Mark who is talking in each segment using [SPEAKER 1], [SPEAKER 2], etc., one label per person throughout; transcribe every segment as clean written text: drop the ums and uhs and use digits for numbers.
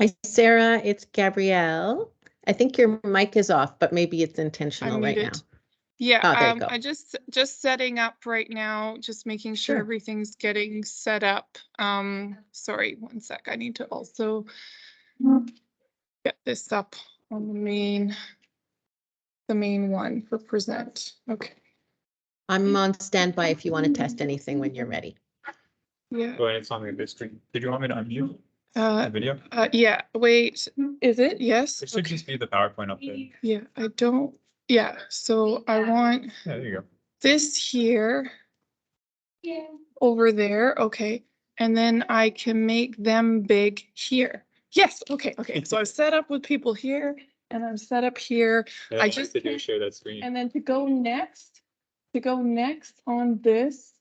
[SPEAKER 1] Hi, Sarah, it's Gabrielle. I think your mic is off, but maybe it's intentional right now.
[SPEAKER 2] Yeah,
[SPEAKER 1] Oh, there you go.
[SPEAKER 2] I just setting up right now, just making sure
[SPEAKER 1] Sure.
[SPEAKER 2] everything's getting set up. Sorry, one sec. I need to also get this up on the main one for present. Okay.
[SPEAKER 1] I'm on standby if you want to test anything when you're ready.
[SPEAKER 2] Yeah.
[SPEAKER 3] Go ahead, it's on this screen. Did you want me to unmute the video?
[SPEAKER 2] Yeah, wait, is it? Yes.
[SPEAKER 3] It should just be the PowerPoint up there.
[SPEAKER 2] Yeah, I don't. Yeah, so I want
[SPEAKER 3] Yeah, there you go.
[SPEAKER 2] this here. Yeah. Over there, okay. And then I can make them big here. Yes, okay, okay. So I've set up with people here and I'm set up here.
[SPEAKER 3] Yeah, I just to do share that screen.
[SPEAKER 2] And then to go next on this.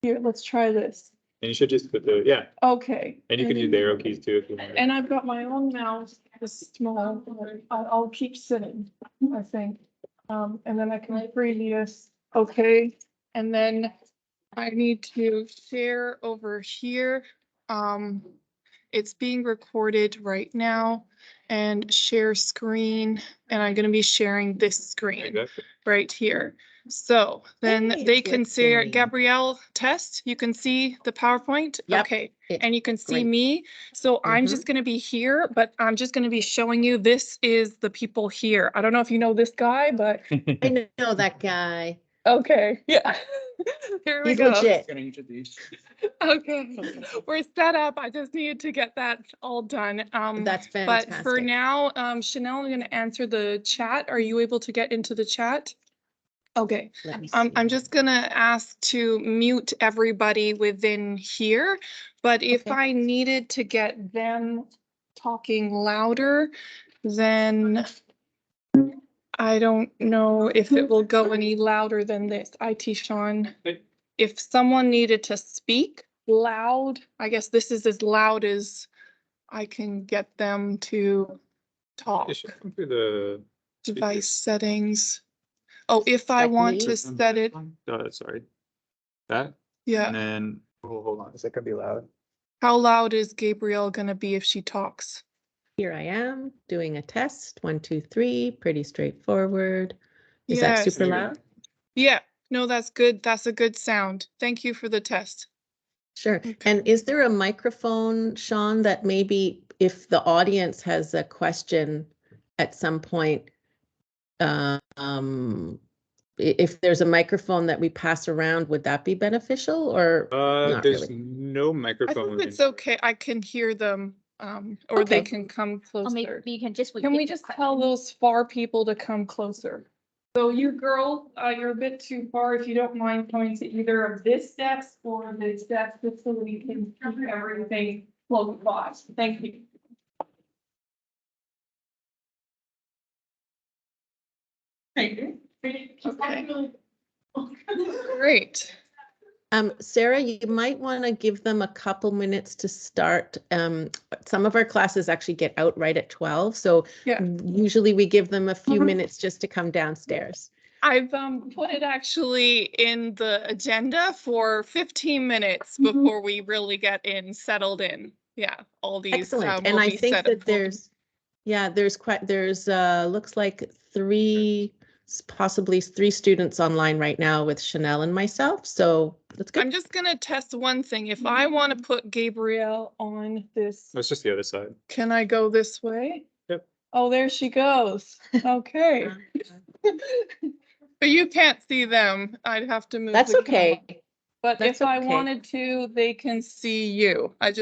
[SPEAKER 2] Here, let's try this.
[SPEAKER 3] And you should just put the, yeah.
[SPEAKER 2] Okay.
[SPEAKER 3] And you can use the arrow keys too if you want.
[SPEAKER 2] And I've got my own mouse, this small, I'll keep sitting, I think. And then I can previous, okay. And then I need to share over here. It's being recorded right now and share screen. And I'm gonna be sharing this screen right here. So then
[SPEAKER 1] Hey,
[SPEAKER 2] they can see
[SPEAKER 1] let's see.
[SPEAKER 2] Gabrielle test. You can see the PowerPoint.
[SPEAKER 1] Yep,
[SPEAKER 2] Okay,
[SPEAKER 1] it's
[SPEAKER 2] and you can see
[SPEAKER 1] great.
[SPEAKER 2] me. So I'm just gonna be here, but I'm just gonna be showing you this is the people here. I don't know if you know this guy, but
[SPEAKER 1] I know that guy.
[SPEAKER 2] okay, yeah. Here we
[SPEAKER 1] He's
[SPEAKER 2] go.
[SPEAKER 1] legit.
[SPEAKER 2] Okay, we're set up. I just needed to get that all done.
[SPEAKER 1] That's
[SPEAKER 2] But for
[SPEAKER 1] fantastic.
[SPEAKER 2] now, Chanel, I'm gonna answer the chat. Are you able to get into the chat? Okay,
[SPEAKER 1] Let me
[SPEAKER 2] I'm
[SPEAKER 1] see.
[SPEAKER 2] just gonna ask to mute everybody within here, but if
[SPEAKER 1] Okay.
[SPEAKER 2] I needed to get them talking louder, then I don't know if it will go any louder than this. IT Sean, if someone needed to speak loud, I guess this is as loud as I can get them to talk.
[SPEAKER 3] It should come through the
[SPEAKER 2] Device settings. Oh, if I want to set it,
[SPEAKER 3] sorry. That?
[SPEAKER 2] yeah.
[SPEAKER 3] And then, oh, hold on, that could be loud.
[SPEAKER 2] How loud is Gabrielle gonna be if she talks?
[SPEAKER 1] Here I am doing a test. 1, 2, 3. Pretty straightforward. Is that super loud?
[SPEAKER 2] Yeah, no, that's good. That's a good sound. Thank you for the test.
[SPEAKER 1] Sure.
[SPEAKER 2] Okay.
[SPEAKER 1] And is there a microphone, Sean, that maybe if the audience has a question at some point, if there's a microphone that we pass around, would that be beneficial or not
[SPEAKER 3] There's
[SPEAKER 1] really?
[SPEAKER 3] no
[SPEAKER 2] I
[SPEAKER 3] microphone.
[SPEAKER 2] think it's okay. I can hear them, or they can come closer.
[SPEAKER 4] Maybe you can just.
[SPEAKER 2] Can we just tell those far people to come closer? So you girl, you're a bit too far. If you don't mind coming to either of this desk or this desk, just so we can keep everything close by. Thank you. Thank you. Okay. Great.
[SPEAKER 1] Sarah, you might want to give them a couple minutes to start. Some of our classes actually get out right at 12. So
[SPEAKER 2] Yeah.
[SPEAKER 1] Usually we give them a few minutes just to come downstairs.
[SPEAKER 2] I've put it actually in the agenda for 15 minutes before we really get settled in. Yeah, all these.
[SPEAKER 1] Excellent. And I think that there's looks like possibly three students online right now with Chanel and myself. So that's good.
[SPEAKER 2] I'm just gonna test one thing. If I want to put Gabrielle on this.
[SPEAKER 3] That's just the other side.
[SPEAKER 2] Can I go this way?
[SPEAKER 3] Yep.
[SPEAKER 2] Oh, there she goes. Okay. But you can't see them. I'd have to move.
[SPEAKER 1] That's okay.
[SPEAKER 2] But if I wanted to, they can see you. But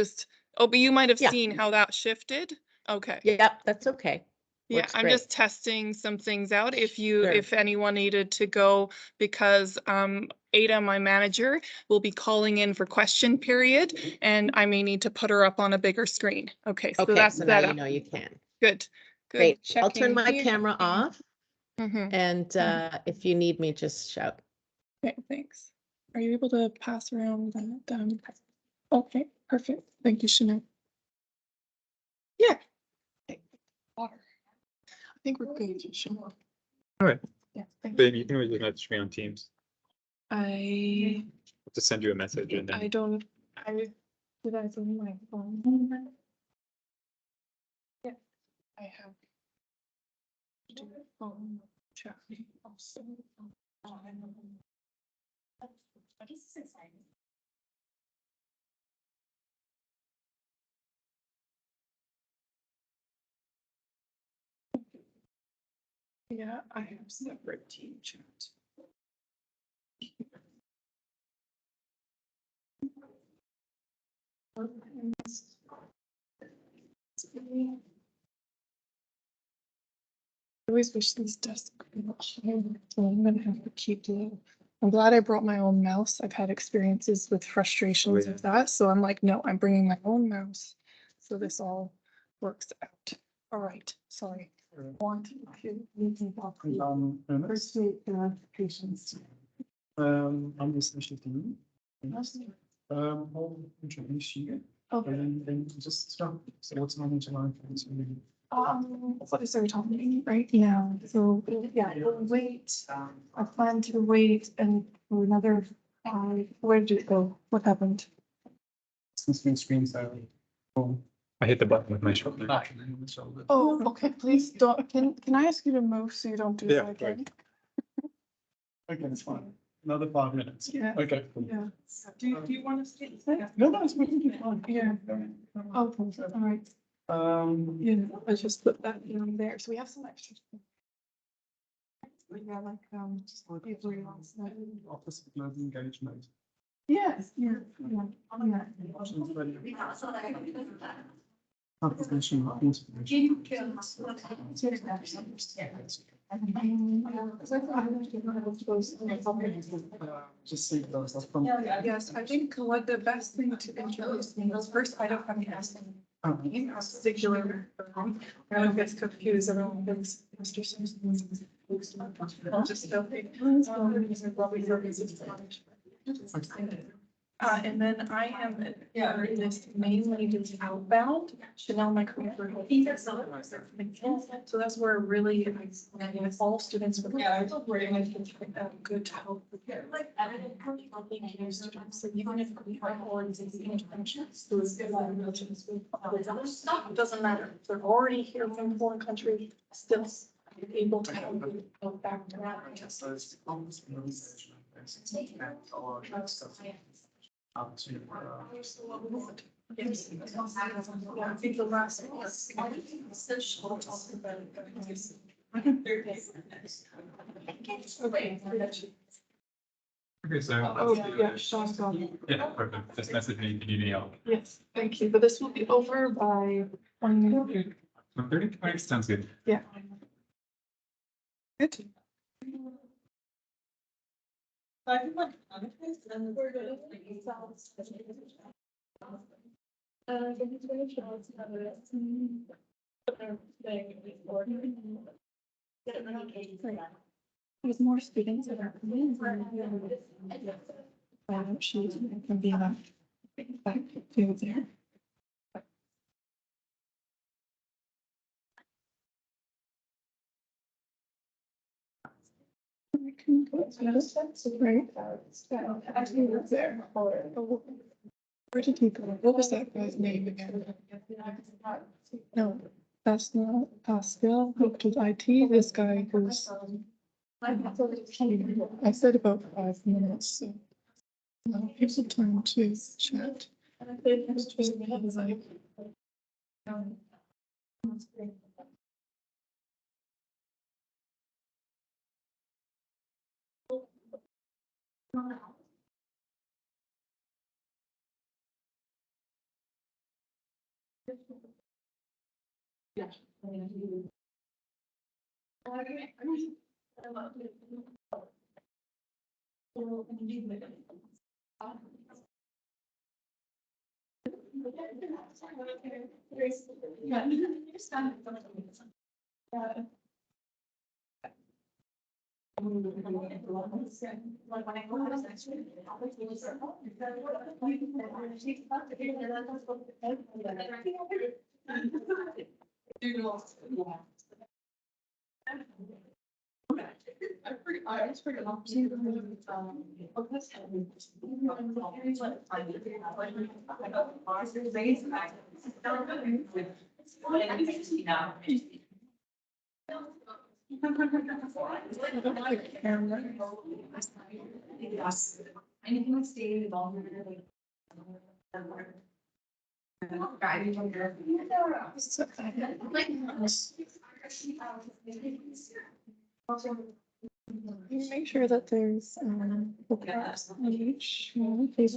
[SPEAKER 2] you might have seen how that shifted. Okay.
[SPEAKER 1] Yep, that's okay.
[SPEAKER 2] Yeah,
[SPEAKER 1] Works
[SPEAKER 2] I'm
[SPEAKER 1] great.
[SPEAKER 2] just testing some things out. If anyone needed to go, because Ada, my manager, will be calling in for question period, and I may need to put her up on a bigger screen. Okay, so that's
[SPEAKER 1] so
[SPEAKER 2] that.
[SPEAKER 1] now you know you can.
[SPEAKER 2] Good.
[SPEAKER 1] Great. I'll turn my camera off.
[SPEAKER 2] Mm-hmm.
[SPEAKER 1] And if you need me, just shout.
[SPEAKER 2] Okay, thanks. Are you able to pass around that? Okay, perfect. Thank you, Chanel. Yeah. Okay. Water. I think we're good, Chanel.
[SPEAKER 3] All right.
[SPEAKER 2] Yeah, thank
[SPEAKER 3] Then you can always message me on Teams.
[SPEAKER 2] I
[SPEAKER 3] I'll just send you a message and then.
[SPEAKER 2] did I send my phone? have to do phone chat also. Yeah, I have separate team chat. I always wish these desks were home, so I'm gonna have to keep the. I'm glad I brought my own mouse. I've had experiences with frustrations of that, so I'm like, no, I'm bringing my own mouse. So this all works out. All right, sorry. Want to appreciate the patience.
[SPEAKER 4] I'm the special team. I'll introduce you.
[SPEAKER 2] Okay.
[SPEAKER 4] And then just start. So what's my July?
[SPEAKER 2] What is our topic right now? So, yeah, we'll wait. I plan to wait and for another, where did it go? What happened?
[SPEAKER 4] Screen so.
[SPEAKER 3] I hit the button with my shoulder.
[SPEAKER 2] Oh, okay, please don't, can I ask you to move so you don't do
[SPEAKER 3] Yeah,
[SPEAKER 2] that again?
[SPEAKER 4] Okay, that's fine. Another 5 minutes.
[SPEAKER 2] Yeah.
[SPEAKER 4] Okay. Cool.
[SPEAKER 2] Yeah. Do you want to stay?
[SPEAKER 4] No, no, it's perfectly fine.
[SPEAKER 2] Yeah. Okay, all right. Yeah, let's just put that down there. So we have some extra. Yeah, like, just people who wants that.
[SPEAKER 4] Office of Global Engagement.
[SPEAKER 2] Yes, yeah, yeah, yeah.
[SPEAKER 4] Options ready. Application, information. Just see those. That's from.
[SPEAKER 2] Yes, I think what the best thing to introduce me is first, I don't have any asking. You have particular, I don't get confused, everyone thinks Mr. Simpson. I'll just go. And then I am, in this mainly just outbound, Chanel, my career. So that's where really, all students would. Good to help. Students, so even if we have already interventions. It doesn't matter, if they're already here from a foreign country, still able to help go back to that.
[SPEAKER 4] So it's almost organization.
[SPEAKER 2] Yes. Yeah, I think the last one was. We'll talk about it.
[SPEAKER 3] Okay, so.
[SPEAKER 2] Oh, yeah, Sean's gone.
[SPEAKER 3] Yeah, perfect. Just message me if you need any help.
[SPEAKER 2] Yes, thank you, but this will be over by 1 minute.
[SPEAKER 3] 1:30? Okay, sounds good.
[SPEAKER 2] Yeah. Good. There's more students that are coming. She can be back to there. I can go to the right. Actually, was there. Where did he go? What was that guy's name again? No, that's not Pascal. Hooked with IT. This guy who's. I said about 5 minutes. So now here's the time to chat. It's just because I. Yeah. I was pretty
[SPEAKER 5] Anything that's stated involved.
[SPEAKER 2] Make sure that there's photographs on each one, please.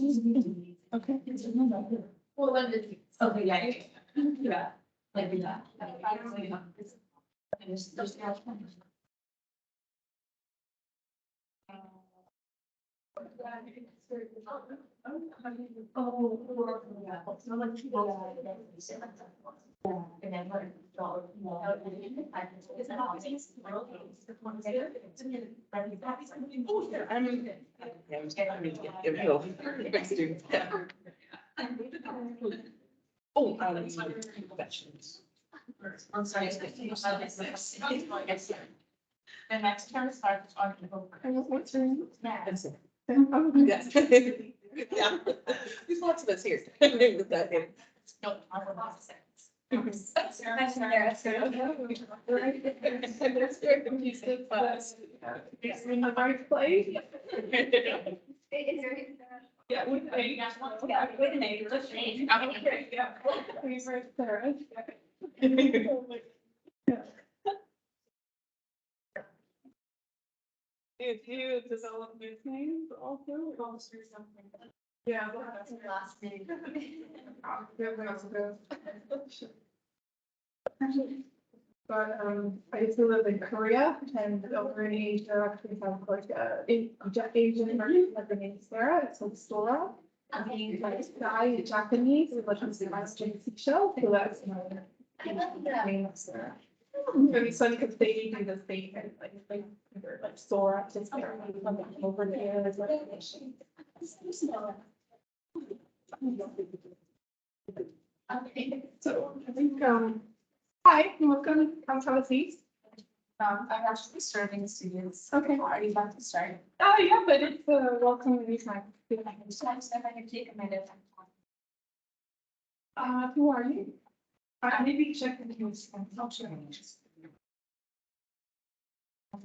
[SPEAKER 2] Okay.
[SPEAKER 5] Well, then it's, okay, yeah. Yeah. Like that. I'm sorry. The next term starts on.
[SPEAKER 2] What's your name?
[SPEAKER 5] Yes.
[SPEAKER 6] Yes. Yeah, there's lots of us here. With that name.
[SPEAKER 5] No, I'm a boss.
[SPEAKER 2] That's very confusing, but it's in the right place. Yeah, we
[SPEAKER 5] Okay,
[SPEAKER 2] yeah. Please, right there. If you develop these names also. Yeah.
[SPEAKER 5] That's your last name.
[SPEAKER 2] But I used to live in Korea and over in Asia, we have like Asian American, like the name Sarah, it's like Sora. And the like Sky Japanese, is like the Western seashell, so that's my name of Sarah. It's funny because they do the same kind of like Sora, just over there as well. Okay, so I think, hi, welcome, come have a seat.
[SPEAKER 5] I'm actually serving students.
[SPEAKER 2] Okay.
[SPEAKER 5] Already about to start.
[SPEAKER 2] Oh, yeah, but it's welcome anytime.
[SPEAKER 5] So I just have to take a minute.
[SPEAKER 2] Who are you?
[SPEAKER 5] Maybe check the news and culture.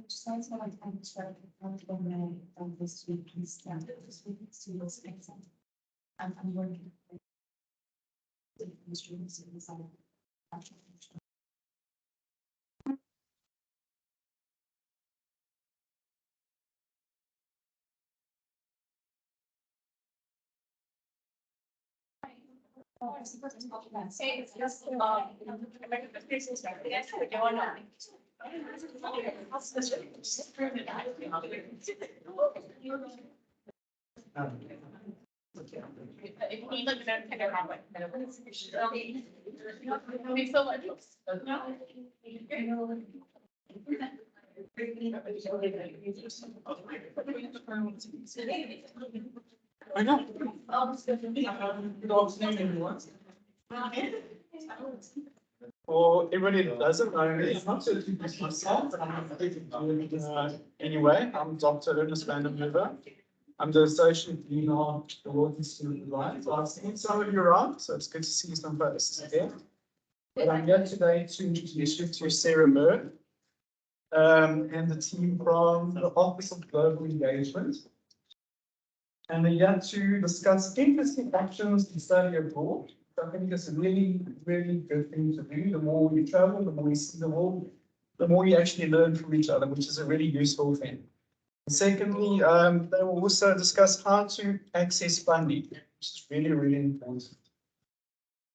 [SPEAKER 5] Just like I'm starting from May of this week, this week, students. I'm working. Students in the summer. Hey, it's just, going on.
[SPEAKER 4] I know. For everybody that doesn't know me, I'm not to introduce myself, but I'm anyway, I'm Dr. Ernest van der Merwe. I'm the Associate Dean of the World Institute of Life. I've seen some of you around, so it's good to see some faces there. But I'm here today to introduce you to Sarah Moore and the team from the Office of Global Engagement. And they're here to discuss interesting options to study abroad. So I think it's a really, really good thing to do. The more you travel, the more you see the world, the more you actually learn from each other, which is a really useful thing. And secondly, they will also discuss how to access funding, which is really, really important.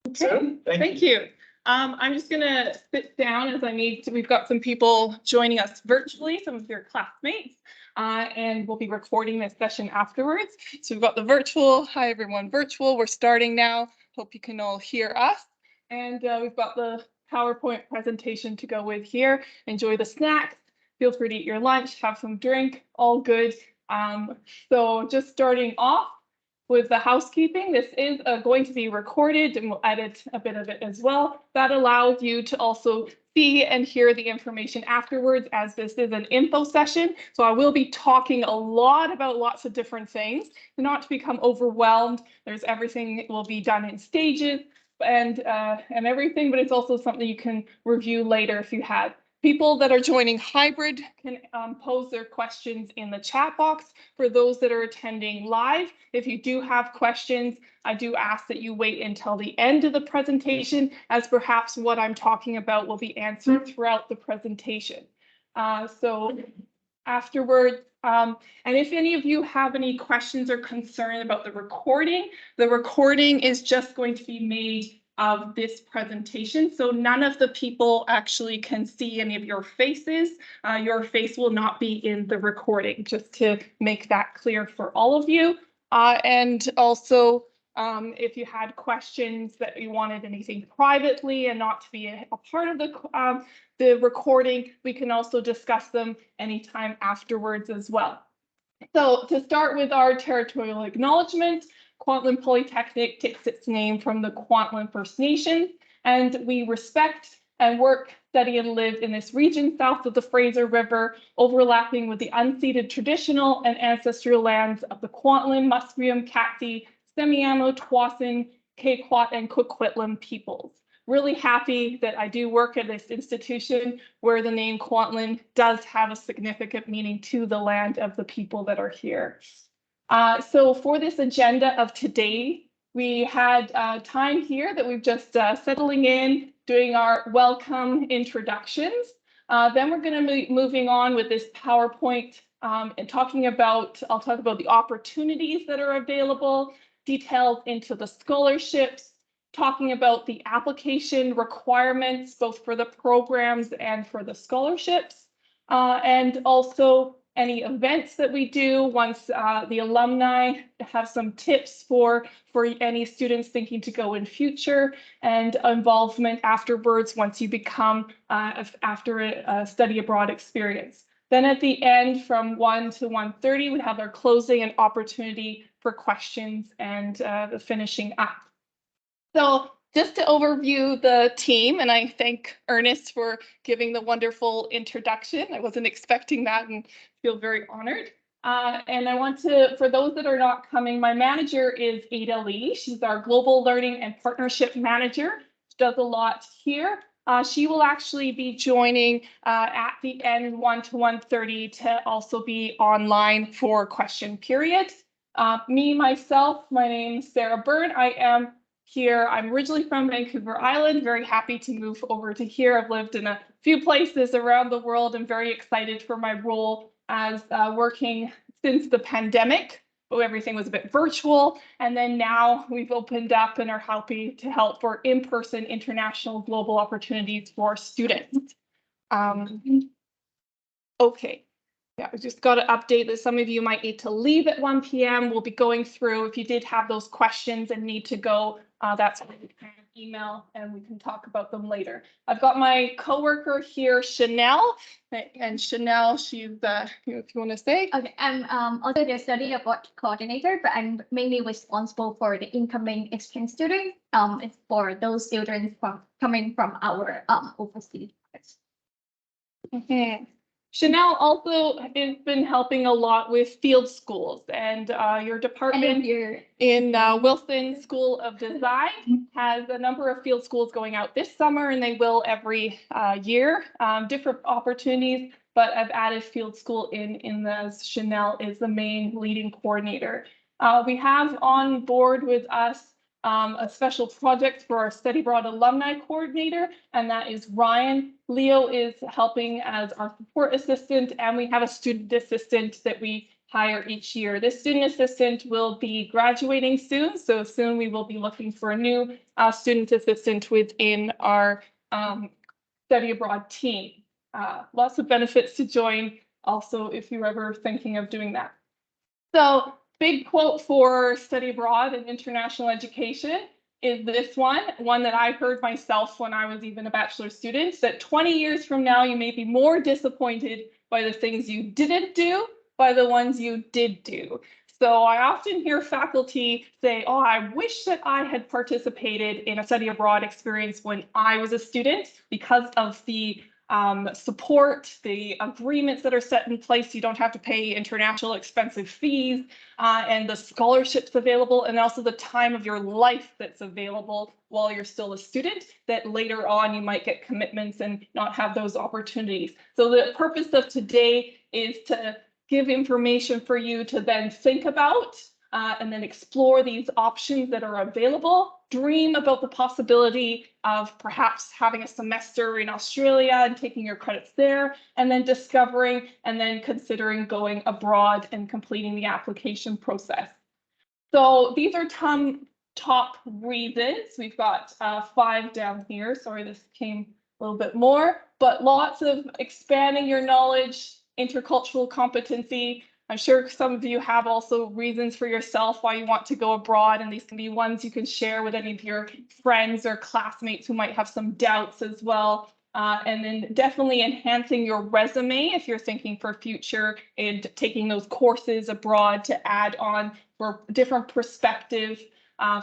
[SPEAKER 2] Okay,
[SPEAKER 4] So,
[SPEAKER 2] thank you. I'm just gonna sit down as I need to. We've got some people joining us virtually, some of your classmates, and we'll be recording this session afterwards. So we've got the virtual. Hi, everyone, virtual. We're starting now. Hope you can all hear us. And we've got the PowerPoint presentation to go with here. Enjoy the snacks. Feel free to eat your lunch, have some drink, all good. So just starting off with the housekeeping, this is going to be recorded and we'll edit a bit of it as well. That allows you to also see and hear the information afterwards, as this is an info session. So I will be talking a lot about lots of different things, not to become overwhelmed. There's everything will be done in stages and everything, but it's also something you can review later if you had People that are joining hybrid can pose their questions in the chat box. For those that are attending live, if you do have questions, I do ask that you wait until the end of the presentation, as perhaps what I'm talking about will be answered throughout the presentation. So afterwards, and if any of you have any questions or concern about the recording is just going to be made of this presentation. So none of the people actually can see any of your faces. Your face will not be in the recording, just to make that clear for all of you. And also, if you had questions that you wanted anything privately and not to be a part of the recording, we can also discuss them anytime afterwards as well. So to start with our territorial acknowledgement, Kwantlen Polytechnic takes its name from the Kwantlen First Nation, and we respect and work, study, and live in this region south of the Fraser River, overlapping with the unceded traditional and ancestral lands of the Kwantlen, Musqueam, Katzie, Semiahmoo, Tsawwassen, Pequot, and Coquitlam peoples. Really happy that I do work at this institution where the name Kwantlen does have a significant meaning to the land of the people that are here. So for this agenda of today, we had time here that we've just settling in, doing our welcome introductions. Then we're going to be moving on with this PowerPoint and talking about, I'll talk about the opportunities that are available, details into the scholarships, talking about the application requirements, both for the programs and for the scholarships, and also any events that we do once the alumni have some tips for any students thinking to go in future, and involvement afterwards once you become after a study abroad experience. Then at the end, from 1 to 1:30, we have our closing and opportunity for questions and the finishing up. So just to overview the team, and I thank Ernest for giving the wonderful introduction. I wasn't expecting that and feel very honored. And I want to, for those that are not coming, my manager is Ada Lee. She's our Global Learning and Partnership Manager. She does a lot here. She will actually be joining at the end 1 to 1:30 to also be online for question period. Myself, my name is Sarah Byrne. I am here. I'm originally from Vancouver Island, very happy to move over to here. I've lived in a few places around the world. I'm very excited for my role as working since the pandemic. Everything was a bit virtual, and then now we've opened up and are happy to help for in-person international global opportunities for students. Okay. Yeah, I just got to update that some of you might need to leave at 1 p.m. We'll be going through, if you did have those questions and need to go, that's what you can email and we can talk about them later. I've got my coworker here, Chanel, and Chanel, she's, if you want to say.
[SPEAKER 7] Okay, I'm also the study abroad coordinator, but I'm mainly responsible for the incoming exchange students. It's for those students coming from our overseas.
[SPEAKER 2] Chanel also has been helping a lot with field schools, and your department in Wilson School of Design has a number of field schools going out this summer, and they will every year, different opportunities, but I've added field school in as Chanel is the main leading coordinator. We have on board with us a special project for our study abroad alumni coordinator, and that is Ryan. Leo is helping as our support assistant, and we have a student assistant that we hire each year. This student assistant will be graduating soon, so soon we will be looking for a new student assistant within our study abroad team. Lots of benefits to join also if you're ever thinking of doing that. So big quote for study abroad and international education is this one that I heard myself when I was even a bachelor student, that 20 years from now, you may be more disappointed by the things you didn't do by the ones you did do. So I often hear faculty say, oh, I wish that I had participated in a study abroad experience when I was a student because of the support, the agreements that are set in place. You don't have to pay international expensive fees, and the scholarships available, and also the time of your life that's available while you're still a student, that later on you might get commitments and not have those opportunities. So the purpose of today is to give information for you to then think about, and then explore these options that are available. Dream about the possibility of perhaps having a semester in Australia and taking your credits there, and then discovering and then considering going abroad and completing the application process. So these are top reasons. We've got 5 down here. Sorry, this came a little bit more, but lots of expanding your knowledge, intercultural competency. I'm sure some of you have also reasons for yourself why you want to go abroad, and these can be ones you can share with any of your friends or classmates who might have some doubts as well. And then definitely enhancing your resume if you're thinking for future and taking those courses abroad to add on for different perspective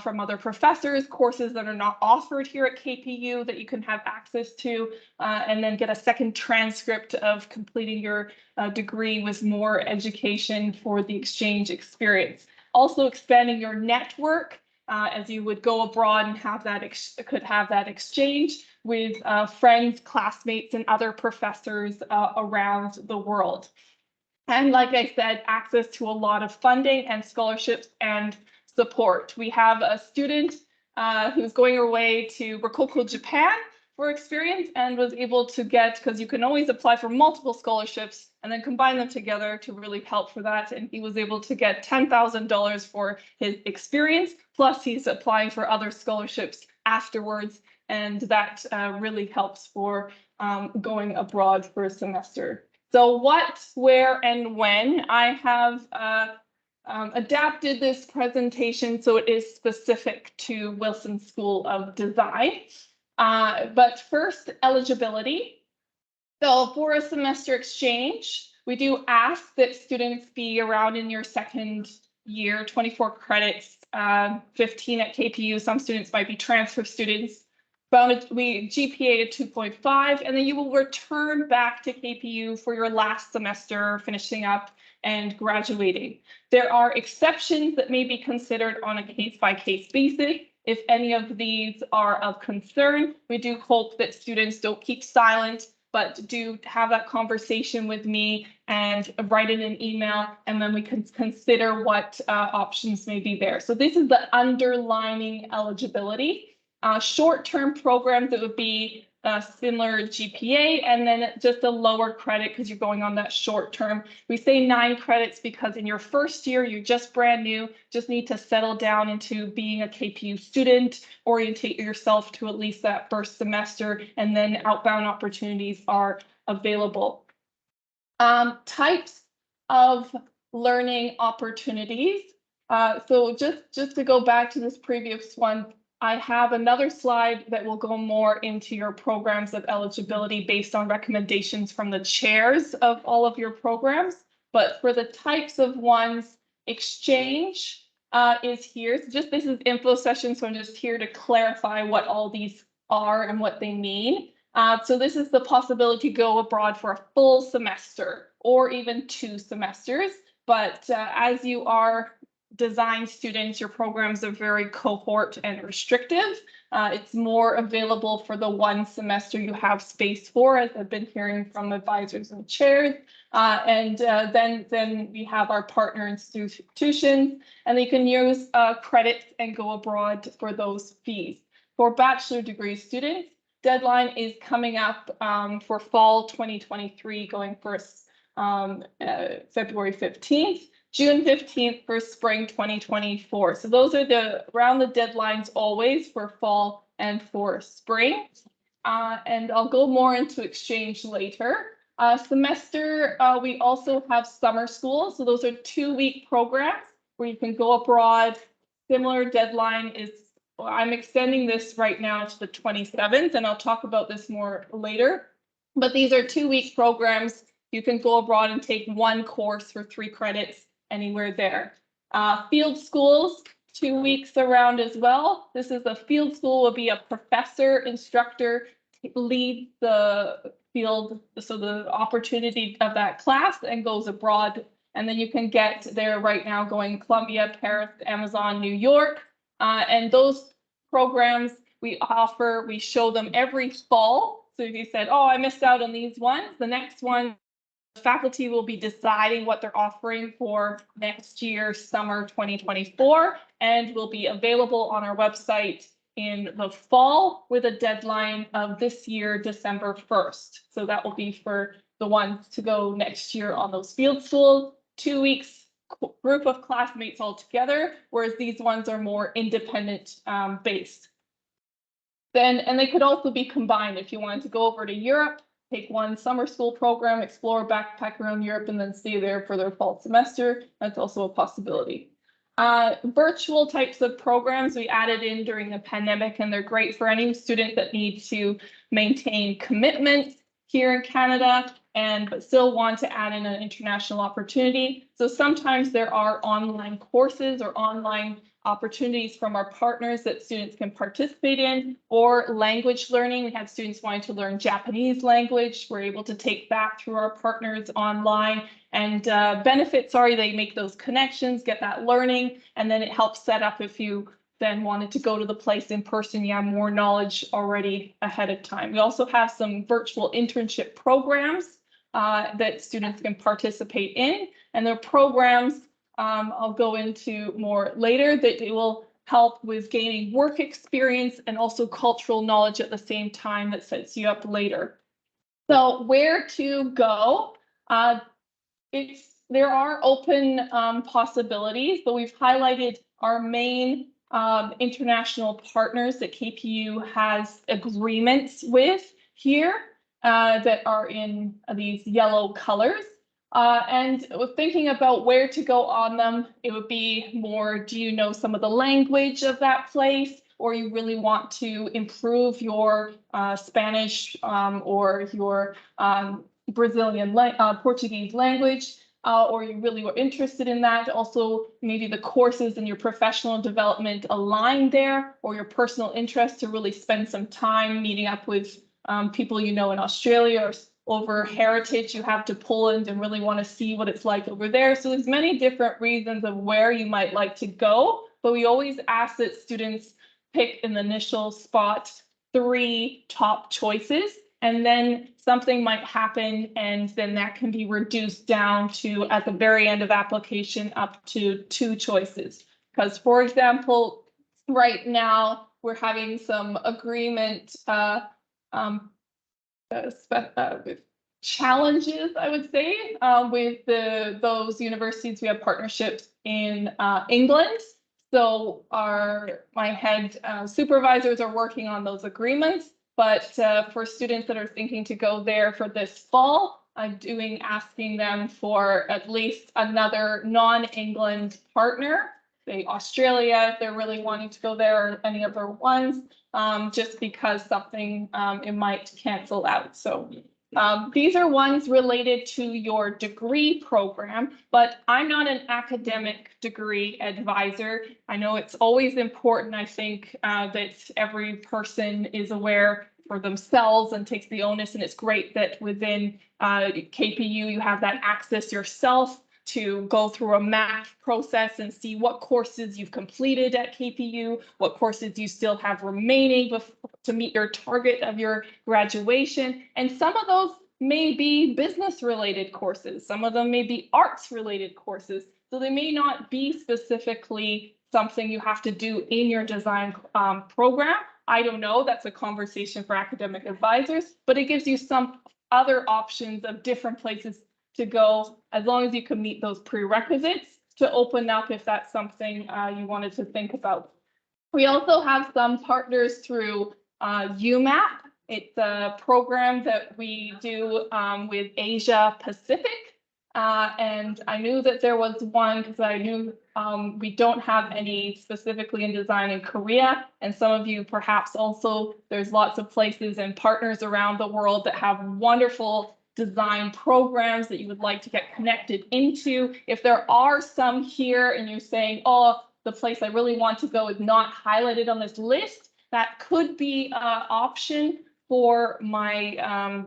[SPEAKER 2] from other professors, courses that are not offered here at KPU that you can have access to, and then get a second transcript of completing your degree with more education for the exchange experience. Also expanding your network as you would go abroad and have that could have that exchange with friends, classmates, and other professors around the world. And like I said, access to a lot of funding and scholarships and support. We have a student who's going away to Rokoko, Japan for experience, and was able to get, because you can always apply for multiple scholarships and then combine them together to really help for that. And he was able to get $10,000 for his experience, plus he's applying for other scholarships afterwards. And that really helps for going abroad for a semester. So what, where, and when? I have adapted this presentation so it is specific to Wilson School of Design. But first, eligibility. So for a semester exchange, we do ask that students be around in your second year, 24 credits, 15 at KPU. Some students might be transfer students. We GPA at 2.5, and then you will return back to KPU for your last semester, finishing up and graduating. There are exceptions that may be considered on a case-by-case basis. If any of these are of concern, we do hope that students don't keep silent, but do have that conversation with me and write in an email, and then we can consider what options may be there. So this is the underlining eligibility. Short-term programs, it would be similar GPA, and then just a lower credit because you're going on that short term. We say 9 credits because in your first year, you're just brand new, just need to settle down into being a KPU student, orientate yourself to at least that first semester, and then outbound opportunities are available. Types of learning opportunities. So just to go back to this previous one, I have another slide that will go more into your programs of eligibility based on recommendations from the chairs of all of your programs. But for the types of ones, exchange is here. So just this is info session, so I'm just here to clarify what all these are and what they mean. So this is the possibility to go abroad for a full semester or even 2 semesters. But as you are design students, your programs are very cohort and restrictive. It's more available for the 1 semester you have space for, as I've been hearing from advisors and chairs. Then we have our partner institutions, and they can use credits and go abroad for those fees. For bachelor degree students, deadline is coming up for fall 2023, going for February 15th. June 15th for spring 2024. So those are around the deadlines always for fall and for spring. And I'll go more into exchange later. Semester, we also have summer school. So those are 2-week programs where you can go abroad. Similar deadline is, well, I'm extending this right now to the 27th, and I'll talk about this more later. But these are 2-week programs. You can go abroad and take 1 course for 3 credits anywhere there. Field schools, 2 weeks around as well. This is a field school, will be a professor, instructor, lead the field, so the opportunity of that class, and goes abroad. And then you can get there right now going Columbia, Paris, Amazon, New York. And those programs we offer, we show them every fall. So if you said, oh, I missed out on these ones, the next one, the faculty will be deciding what they're offering for next year, summer 2024, and will be available on our website in the fall with a deadline of this year, December 1st. So that will be for the ones to go next year on those field schools, 2 weeks group of classmates all together, whereas these ones are more independent based. Then, and they could also be combined if you wanted to go over to Europe, take one summer school program, explore, backpack around Europe, and then stay there for their fall semester. That's also a possibility. Virtual types of programs we added in during the pandemic, and they're great for any student that needs to maintain commitment here in Canada but still want to add in an international opportunity. So sometimes there are online courses or online opportunities from our partners that students can participate in, or language learning. We had students wanting to learn Japanese language. We're able to take that through our partners online. And benefits are they make those connections, get that learning, and then it helps set up if you then wanted to go to the place in person, you have more knowledge already ahead of time. We also have some virtual internship programs that students can participate in, and their programs I'll go into more later, that it will help with gaining work experience and also cultural knowledge at the same time that sets you up later. So where to go? There are open possibilities, but we've highlighted our main international partners that KPU has agreements with here that are in these yellow colors. And thinking about where to go on them, it would be more, do you know some of the language of that place, or you really want to improve your Spanish or your Brazilian Portuguese language, or you really were interested in that. Also, maybe the courses and your professional development align there, or your personal interest to really spend some time meeting up with people you know in Australia, or over heritage you have to Poland and really want to see what it's like over there. So there's many different reasons of where you might like to go, but we always ask that students pick in the initial spot 3 top choices, and then something might happen and then that can be reduced down to, at the very end of application, up to 2 choices. Because for example, right now we're having some agreement with challenges, I would say, with those universities. We have partnerships in England. So my head supervisors are working on those agreements. But for students that are thinking to go there for this fall, I'm asking them for at least another non-England partner, say Australia, if they're really wanting to go there, or any other ones, just because something it might cancel out. So these are ones related to your degree program, but I'm not an academic degree advisor. I know it's always important, I think, that every person is aware for themselves and takes the onus, and it's great that within KPU you have that access yourself to go through a math process and see what courses you've completed at KPU, what courses you still have remaining to meet your target of your graduation. And some of those may be business related courses. Some of them may be arts related courses. So they may not be specifically something you have to do in your design program. I don't know, that's a conversation for academic advisors, but it gives you some other options of different places to go, as long as you can meet those prerequisites to open up if that's something you wanted to think about. We also have some partners through UMAP. It's a program that we do with Asia Pacific. And I knew that there was one because I knew we don't have any specifically in design in Korea. And some of you perhaps also, there's lots of places and partners around the world that have wonderful design programs that you would like to get connected into. If there are some here and you're saying, oh, the place I really want to go is not highlighted on this list, that could be an option for my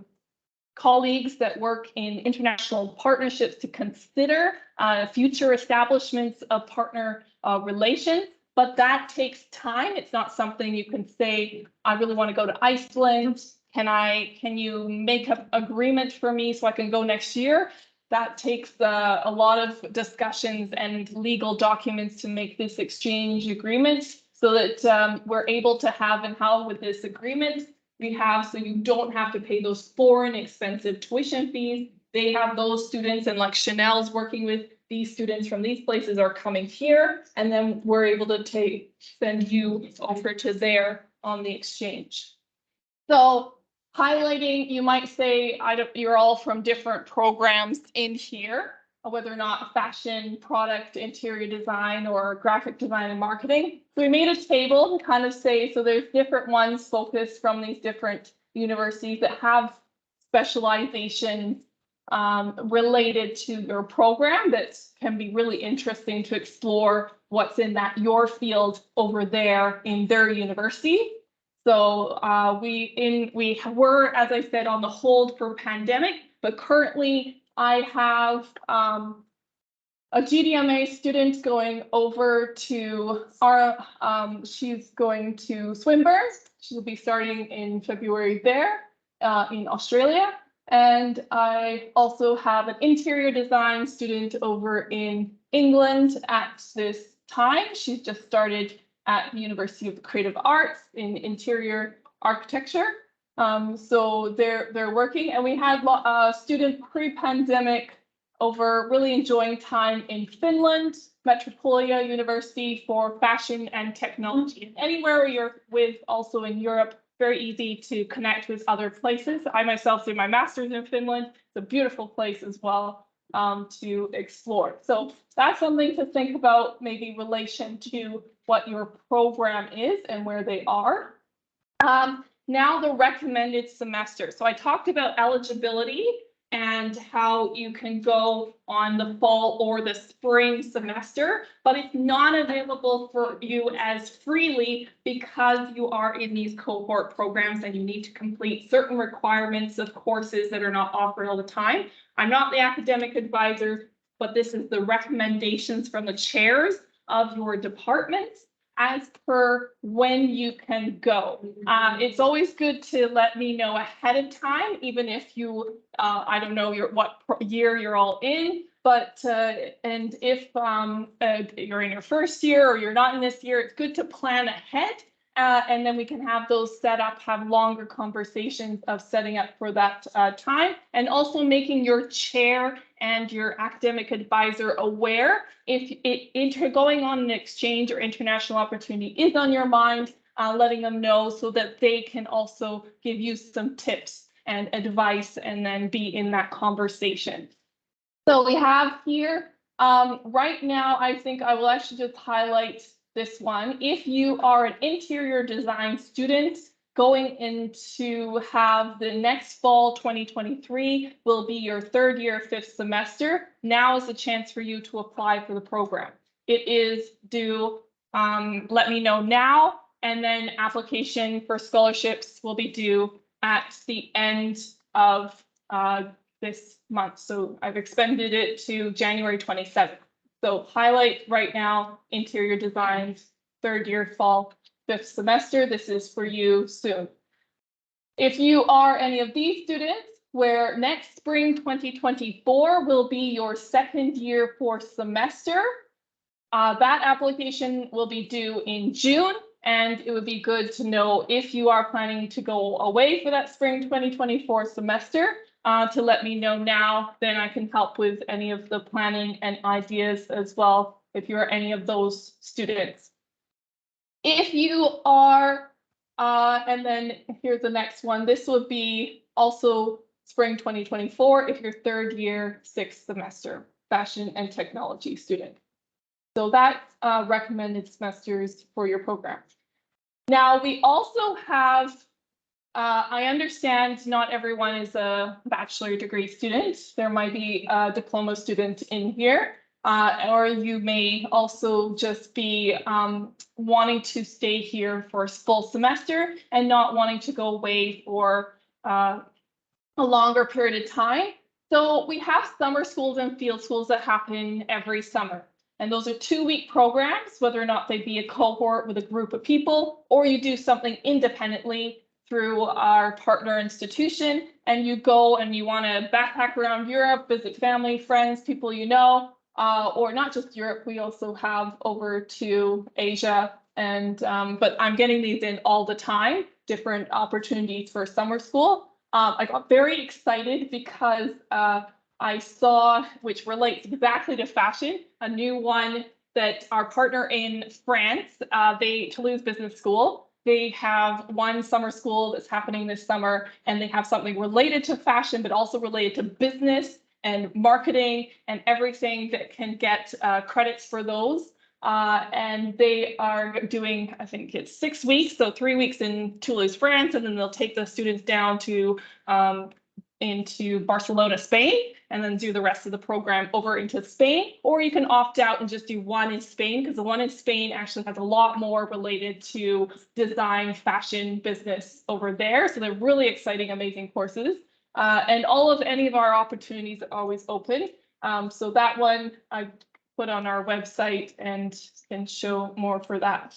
[SPEAKER 2] colleagues that work in international partnerships to consider future establishments of partner relations. But that takes time. It's not something you can say, I really want to go to Iceland. Can you make an agreement for me so I can go next year? That takes a lot of discussions and legal documents to make this exchange agreement so that we're able to have and how with this agreement we have, so you don't have to pay those foreign expensive tuition fees. They have those students, and like Chanel's working with these students from these places are coming here, and then we're able to send you over to there on the exchange. So highlighting, you might say, you're all from different programs in here, whether or not fashion, product, interior design, or graphic design and marketing. So we made a table to kind of say, so there's different ones focused from these different universities that have specialization related to your program that can be really interesting to explore what's in your field over there in their university. So we were, as I said, on the hold for pandemic, but currently I have a GDMA student going over to she's going to Swinburne. She'll be starting in February there in Australia. And I also have an interior design student over in England at this time. She's just started at the University of the Creative Arts in interior architecture. So they're working, and we had a student pre-pandemic over really enjoying time in Finland, Metropolia University for fashion and technology. And anywhere you're with, also in Europe, very easy to connect with other places. I myself did my master's in Finland. It's a beautiful place as well to explore. So that's something to think about, maybe relation to what your program is and where they are. Now the recommended semester. So I talked about eligibility and how you can go on the fall or the spring semester, but it's not available for you as freely because you are in these cohort programs and you need to complete certain requirements of courses that are not offered all the time. I'm not the academic advisor, but this is the recommendations from the chairs of your departments as per when you can go. It's always good to let me know ahead of time, even if you, I don't know what year you're all in, but and if you're in your first year or you're not in this year, it's good to plan ahead. And then we can have those set up, have longer conversations of setting up for that time, and also making your chair and your academic advisor aware if going on an exchange or international opportunity is on your mind, letting them know so that they can also give you some tips and advice and then be in that conversation. So we have here, right now, I think I will actually just highlight this one. If you are an interior design student going into have the next fall 2023 will be your third year, fifth semester. Now is the chance for you to apply for the program. It is due, let me know now, and then application for scholarships will be due at the end of this month. So I've expended it to January 27th. So highlight right now, interior design, third year, fall, fifth semester. This is for you soon. If you are any of these students, where next spring 2024 will be your second year, fourth semester, that application will be due in June. And it would be good to know if you are planning to go away for that spring 2024 semester, to let me know now, then I can help with any of the planning and ideas as well, if you're any of those students. If you are, and then here's the next one, this would be also spring 2024, if you're third year, sixth semester, fashion and technology student. So that's recommended semesters for your program. Now we also have, I understand not everyone is a bachelor degree student. There might be a diploma student in here, or you may also just be wanting to stay here for a full semester and not wanting to go away for a longer period of time. So we have summer schools and field schools that happen every summer. And those are 2-week programs, whether or not they be a cohort with a group of people, or you do something independently through our partner institution, and you go and you want to backpack around Europe, visit family, friends, people you know, or not just Europe, we also have over to Asia. And but I'm getting these in all the time, different opportunities for summer school. I got very excited because I saw, which relates exactly to fashion, a new one that our partner in France, Toulouse Business School, they have one summer school that's happening this summer, and they have something related to fashion, but also related to business and marketing and everything that can get credits for those. And they are doing, I think it's 6 weeks, so 3 weeks in Toulouse, France, and then they'll take the students down to into Barcelona, Spain, and then do the rest of the program over into Spain. Or you can opt out and just do one in Spain, because the one in Spain actually has a lot more related to design, fashion, business over there. So they're really exciting, amazing courses. And any of our opportunities are always open. So that one I put on our website and can show more for that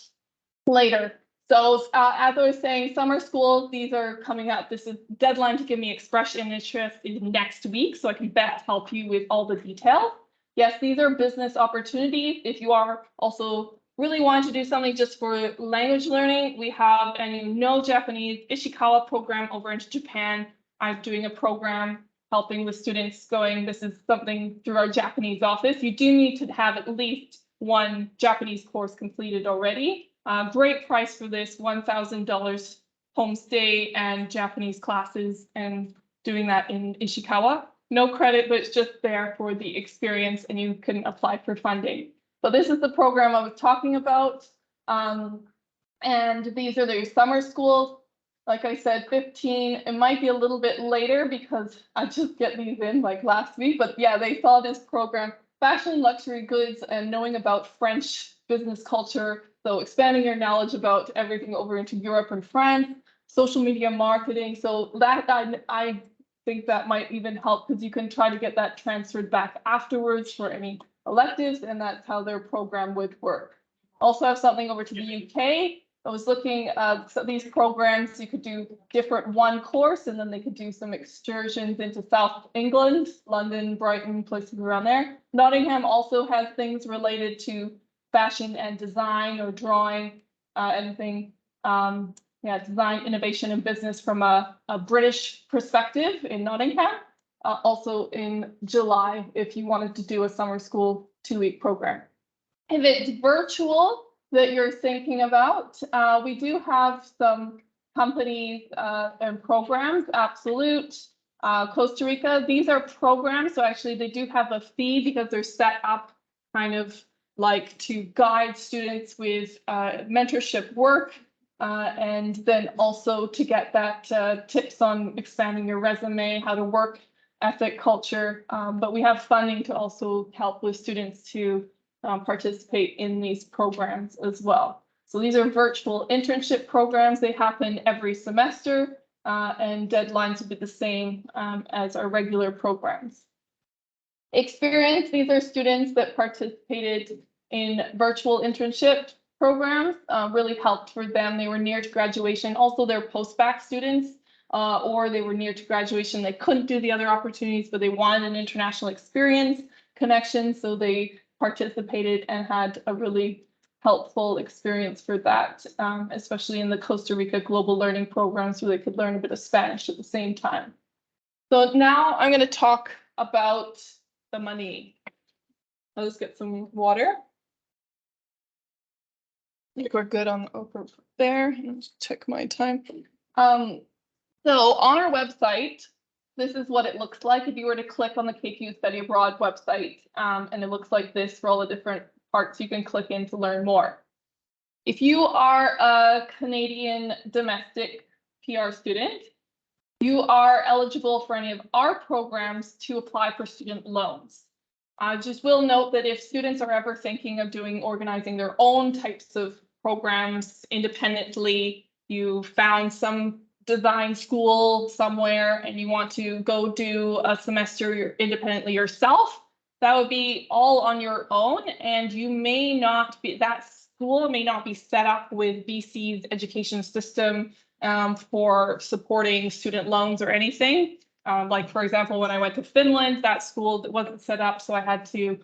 [SPEAKER 2] later. So as I was saying, summer school, these are coming up. This is deadline to give me expression interest is next week, so I can best help you with all the details. Yes, these are business opportunities. If you are also really wanting to do something just for language learning, we have, and you know, Japanese Ishikawa program over into Japan. I'm doing a program helping with students going. This is something through our Japanese office. You do need to have at least one Japanese course completed already. Great price for this, $1,000 homestay and Japanese classes, and doing that in Ishikawa. No credit, but it's just there for the experience, and you can apply for funding. So this is the program I was talking about. And these are the summer schools. Like I said, 15, it might be a little bit later because I just get these in like last week, but yeah, they saw this program, fashion, luxury goods, and knowing about French business culture. So expanding your knowledge about everything over into Europe and France, social media marketing. So that I think that might even help, because you can try to get that transferred back afterwards for any electives, and that's how their program would work. Also have something over to the UK. I was looking at these programs, you could do different one course, and then they could do some excursions into South England, London, Brighton, places around there. Nottingham also has things related to fashion and design or drawing, anything, design, innovation, and business from a British perspective in Nottingham. Also in July, if you wanted to do a summer school 2-week program. If it's virtual that you're thinking about, we do have some companies and programs, Absolute, Costa Rica. These are programs, so actually they do have a fee because they're set up kind of like to guide students with mentorship work, and then also to get that tips on expanding your resume, how to work ethic, culture, but we have funding to also help with students to participate in these programs as well. So these are virtual internship programs. They happen every semester, and deadlines will be the same as our regular programs. Experience, these are students that participated in virtual internship programs, really helped for them. They were near to graduation. Also, they're post-bac students, or they were near to graduation. They couldn't do the other opportunities, but they wanted an international experience connection, so they participated and had a really helpful experience for that, especially in the Costa Rica Global Learning Programs, where they could learn a bit of Spanish at the same time. So now I'm going to talk about the money. I'll just get some water. I think we're good on over there. Let's check my time. So on our website, this is what it looks like if you were to click on the KPU Study Abroad website, and it looks like this for all the different parts you can click in to learn more. If you are a Canadian domestic PR student, you are eligible for any of our programs to apply for student loans. I just will note that if students are ever thinking of organizing their own types of programs independently, you found some design school somewhere and you want to go do a semester independently yourself, that would be all on your own, and you may not be, that school may not be set up with BC's education system for supporting student loans or anything. Like, for example, when I went to Finland, that school wasn't set up, so I had to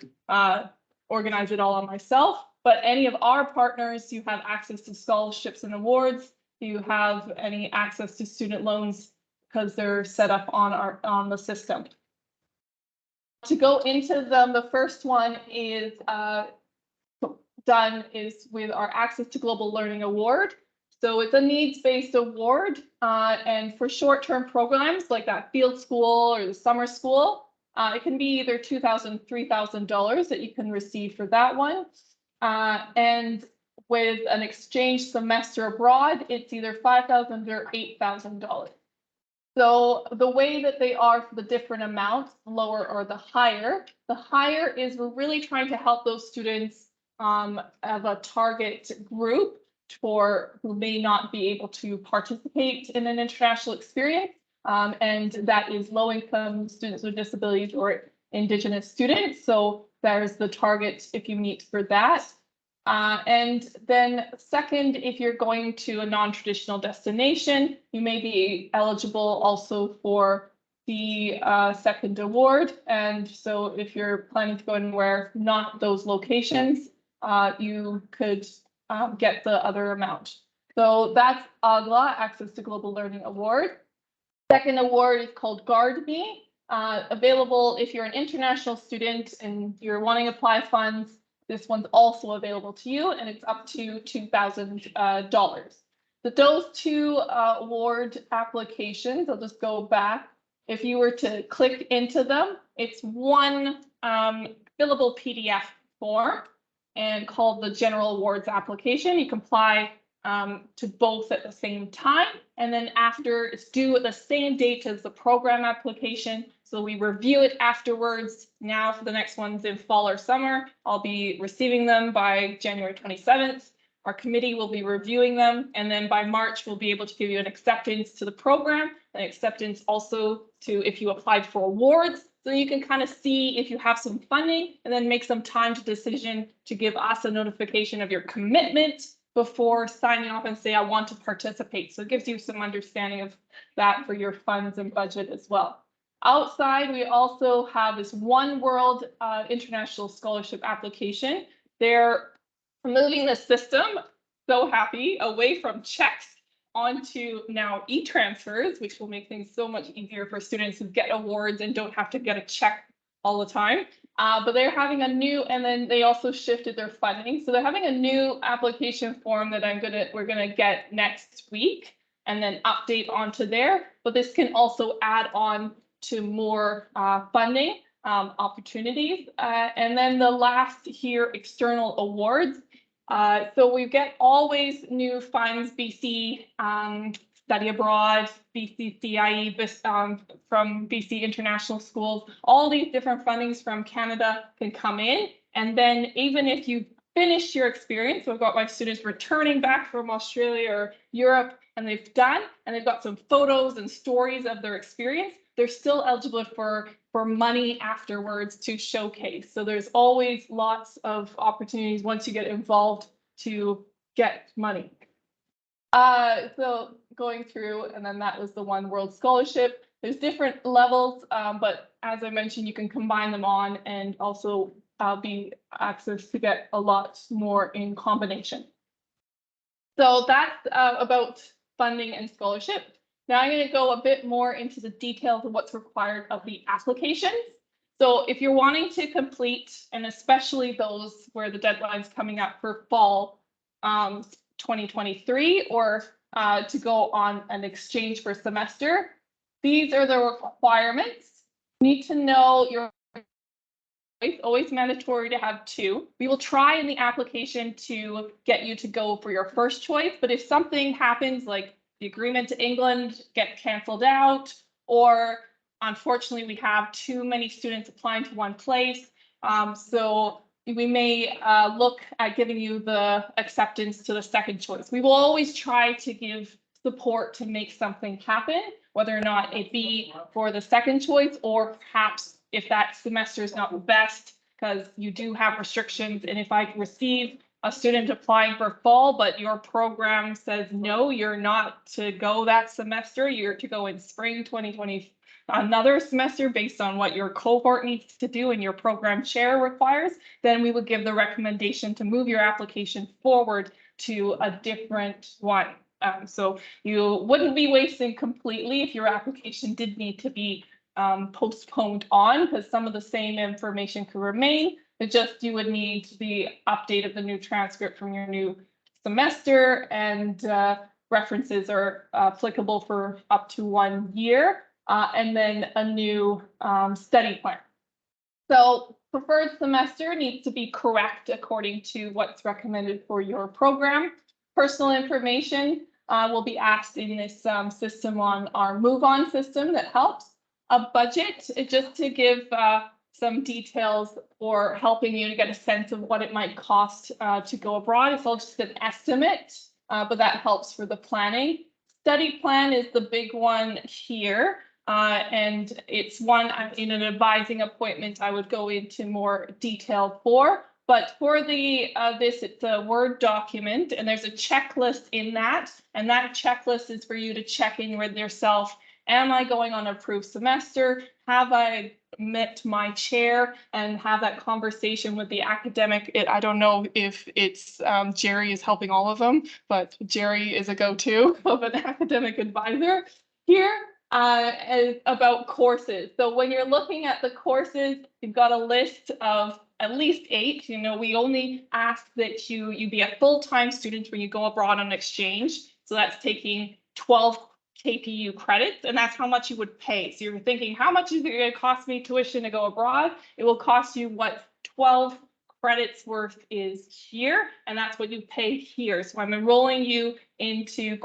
[SPEAKER 2] organize it all on myself. But any of our partners, you have access to scholarships and awards. You have any access to student loans because they're set up on the system. To go into them, the first one is with our Access to Global Learning Award. So it's a needs-based award, and for short-term programs like that field school or the summer school, it can be either $2,000, $3,000 that you can receive for that one. And with an exchange semester abroad, it's either $5,000 or $8,000. So the way that they are for the different amounts, lower or the higher is we're really trying to help those students of a target group who may not be able to participate in an international experience. And that is low-income students with disabilities or Indigenous students. So there's the target if you meet for that. And then second, if you're going to a non-traditional destination, you may be eligible also for the second award. And so if you're planning to go anywhere not those locations, you could get the other amount. So that's AGLA, Access to Global Learning Award. Second award is called Guard Me, available if you're an international student and you're wanting to apply funds. This one's also available to you, and it's up to $2,000. So those two award applications, I'll just go back. If you were to click into them, it's one fillable PDF form and called the General Awards application. You can apply to both at the same time, and then after it's due at the same date as the program application. So we review it afterwards. Now for the next ones in fall or summer, I'll be receiving them by January 27th. Our committee will be reviewing them, and then by March, we'll be able to give you an acceptance to the program, and acceptance also to if you applied for awards. So you can kind of see if you have some funding, and then make some timed decision to give us a notification of your commitment before signing off and say, I want to participate. So it gives you some understanding of that for your funds and budget as well. Outside, we also have this One World International Scholarship application. They're moving the system, so happy, away from checks onto now e-transfers, which will make things so much easier for students who get awards and don't have to get a check all the time. But they're having a new, and then they also shifted their funding. So they're having a new application form that we're gonna get next week and then update onto there. But this can also add on to more funding opportunities. And then the last here, external awards. So we get always new funds, BC Study Abroad, BC CIE, from BC International Schools. All these different fundings from Canada can come in. And then even if you finish your experience, so I've got my students returning back from Australia or Europe, and they've got some photos and stories of their experience, they're still eligible for money afterwards to showcase. So there's always lots of opportunities once you get involved to get money. So going through, and then that was the One World Scholarship. There's different levels, but as I mentioned, you can combine them on and also be access to get a lot more in combination. So that's about funding and scholarship. Now I'm going to go a bit more into the details of what's required of the applications. So if you're wanting to complete, and especially those where the deadline's coming up for fall 2023, or to go on an exchange for semester, these are the requirements. You need to know your, it's always mandatory to have 2. We will try in the application to get you to go for your first choice, but if something happens, like the agreement to England get canceled out, or unfortunately we have too many students applying to one place, so we may look at giving you the acceptance to the second choice. We will always try to give support to make something happen, whether or not it be for the second choice, or perhaps if that semester is not the best, because you do have restrictions. And if I receive a student applying for fall, but your program says, no, you're not to go that semester, you're to go in spring 2020, another semester based on what your cohort needs to do and your program chair requires, then we would give the recommendation to move your application forward to a different one. So you wouldn't be wasting completely if your application did need to be postponed on, because some of the same information could remain. It just, you would need the update of the new transcript from your new semester, and references are applicable for up to 1 year, and then a new study plan. So preferred semester needs to be correct according to what's recommended for your program. Personal information will be asked in this system on our Move On system that helps. A budget, just to give some details for helping you to get a sense of what it might cost to go abroad. It's all just an estimate, but that helps for the planning. Study plan is the big one here. And it's one in an advising appointment I would go into more detail for. But for the it's a Word document, and there's a checklist in that. And that checklist is for you to check in with yourself. Am I going on an approved semester? Have I met my chair? And have that conversation with the academic. I don't know if it's Jerry is helping all of them, but Jerry is a go-to of an academic advisor here. About courses. So when you're looking at the courses, you've got a list of at least 8. You know, we only ask that you be a full-time student when you go abroad on exchange. So that's taking 12 KPU credits, and that's how much you would pay. So you're thinking, how much is it going to cost me tuition to go abroad? It will cost you what 12 credits worth is here, and that's what you pay here. So I'm enrolling you into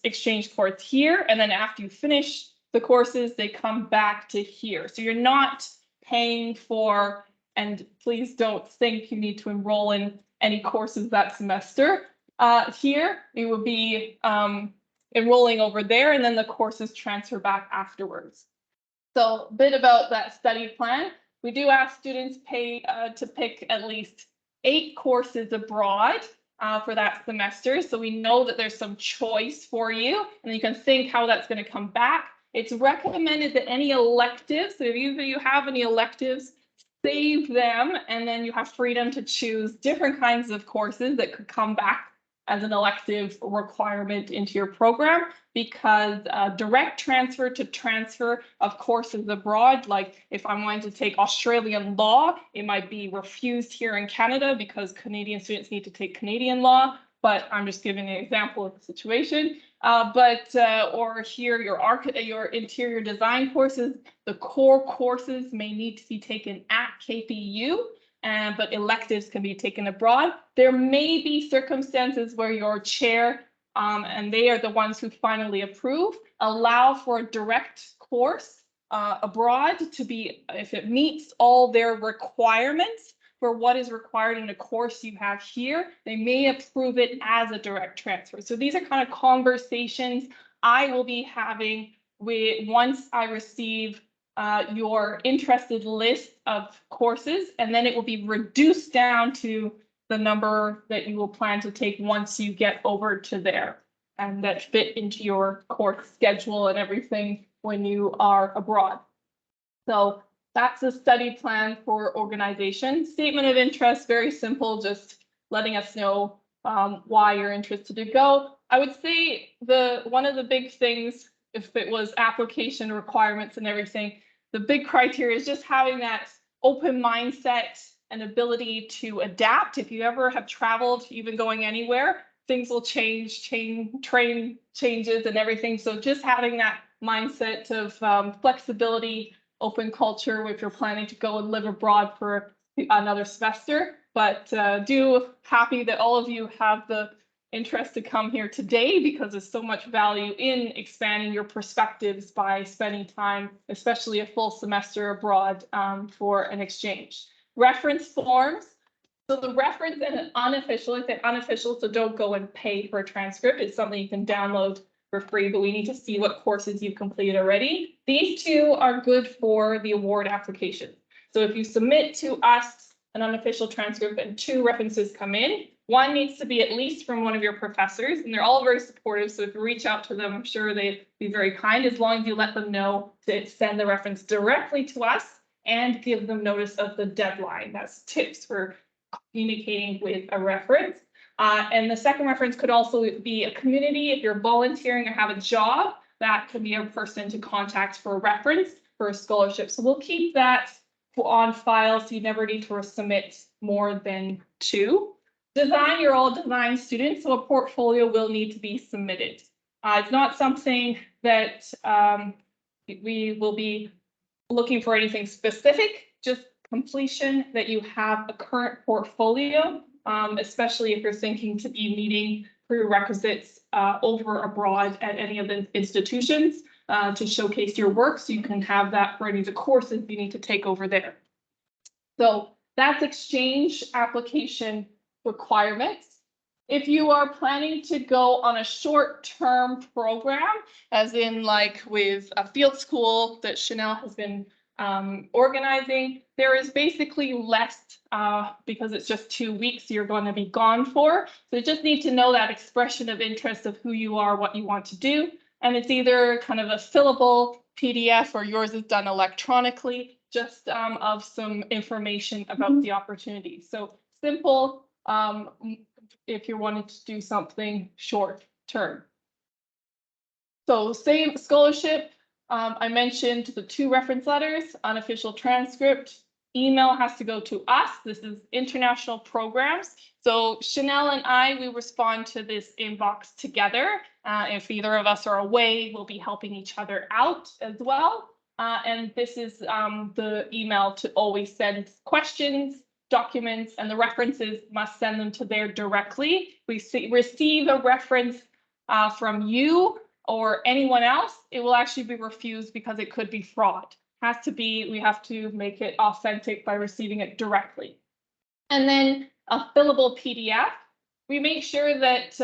[SPEAKER 2] exchange course here, and then after you finish the courses, they come back to here. So you're not paying for, and please don't think you need to enroll in any courses that semester. Here, you would be enrolling over there, and then the courses transfer back afterwards. So a bit about that study plan. We do ask students to pick at least 8 courses abroad for that semester. So we know that there's some choice for you, and you can think how that's going to come back. It's recommended that any electives, so if you have any electives, save them, and then you have freedom to choose different kinds of courses that could come back as an elective requirement into your program, because direct transfer of courses abroad, like if I'm wanting to take Australian law, it might be refused here in Canada because Canadian students need to take Canadian law, but I'm just giving an example of the situation. Or here your interior design courses, the core courses may need to be taken at KPU. But electives can be taken abroad. There may be circumstances where your chair, and they are the ones who finally approve, allow for a direct course abroad to be, if it meets all their requirements for what is required in a course you have here, they may approve it as a direct transfer. So these are kind of conversations I will be having once I receive your interested list of courses, and then it will be reduced down to the number that you will plan to take once you get over to there, and that fit into your course schedule and everything when you are abroad. So that's a study plan for organization. Statement of interest, very simple, just letting us know why you're interested to go. I would say one of the big things, if it was application requirements and everything, the big criteria is just having that open mindset and ability to adapt. If you ever have traveled, even going anywhere, things will change, train changes and everything. So just having that mindset of flexibility, open culture if you're planning to go and live abroad for another semester. But happy that all of you have the interest to come here today, because there's so much value in expanding your perspectives by spending time, especially a full semester abroad for an exchange. Reference forms. So the reference and unofficial, I say unofficial, so don't go and pay for a transcript. It's something you can download for free, but we need to see what courses you've completed already. These two are good for the award application. So if you submit to us an unofficial transcript and 2 references come in, one needs to be at least from one of your professors, and they're all very supportive. So if you reach out to them, I'm sure they'd be very kind, as long as you let them know to send the reference directly to us and give them notice of the deadline. That's tips for communicating with a reference. And the second reference could also be a community. If you're volunteering or have a job, that could be a person to contact for a reference for a scholarship. So we'll keep that on file so you never need to submit more than 2. Design, you're all design students, so a portfolio will need to be submitted. It's not something that we will be looking for anything specific, just completion that you have a current portfolio, especially if you're thinking to be meeting prerequisites over abroad at any of the institutions to showcase your work, so you can have that for any of the courses you need to take over there. So that's exchange application requirements. If you are planning to go on a short-term program, as in like with a field school that Chanel has been organizing, there is basically less because it's just 2 weeks you're going to be gone for. So you just need to know that expression of interest of who you are, what you want to do. And it's either kind of a fillable PDF or yours is done electronically, just of some information about the opportunity. So simple if you wanted to do something short term. So same scholarship. I mentioned the 2 reference letters, unofficial transcript, email has to go to us. This is international programs. So Chanel and I, we respond to this inbox together. If either of us are away, we'll be helping each other out as well. And this is the email to always send questions, documents, and the references must send them to there directly. We receive a reference from you or anyone else, it will actually be refused because it could be fraud. Has to be, we have to make it authentic by receiving it directly. And then a fillable PDF. We make sure that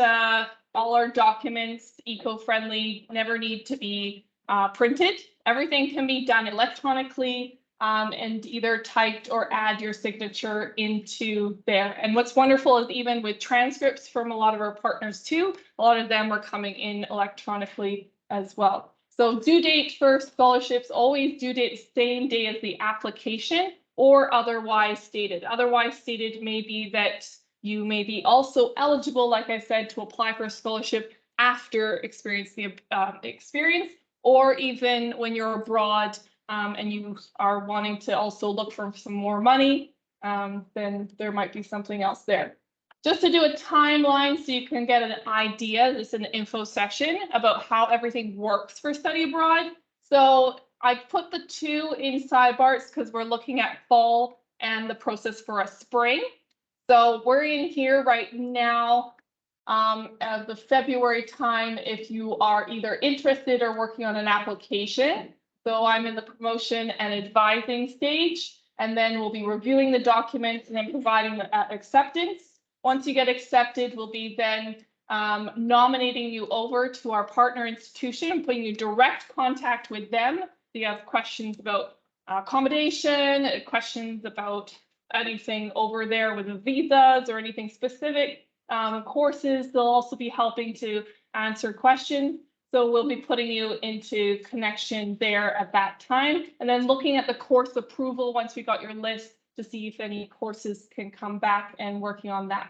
[SPEAKER 2] all our documents, eco-friendly, never need to be printed. Everything can be done electronically and either typed or add your signature into there. And what's wonderful is even with transcripts from a lot of our partners too, a lot of them are coming in electronically as well. So due date for scholarships, always due date the same day as the application or otherwise stated. Otherwise stated may be that you may be also eligible, like I said, to apply for a scholarship after experiencing the experience, or even when you're abroad and you are wanting to also look for some more money, then there might be something else there. Just to do a timeline so you can get an idea, this is an info session about how everything works for study abroad. So I put the 2 in sidebars because we're looking at fall and the process for a spring. So we're in here right now at the February time if you are either interested or working on an application. So I'm in the promotion and advising stage, and then we'll be reviewing the documents and then providing the acceptance. Once you get accepted, we'll be then nominating you over to our partner institution and putting you direct contact with them. So you have questions about accommodation, questions about anything over there with the visas or anything specific. Courses, they'll also be helping to answer questions. So we'll be putting you into connection there at that time. And then looking at the course approval once we got your list to see if any courses can come back and working on that.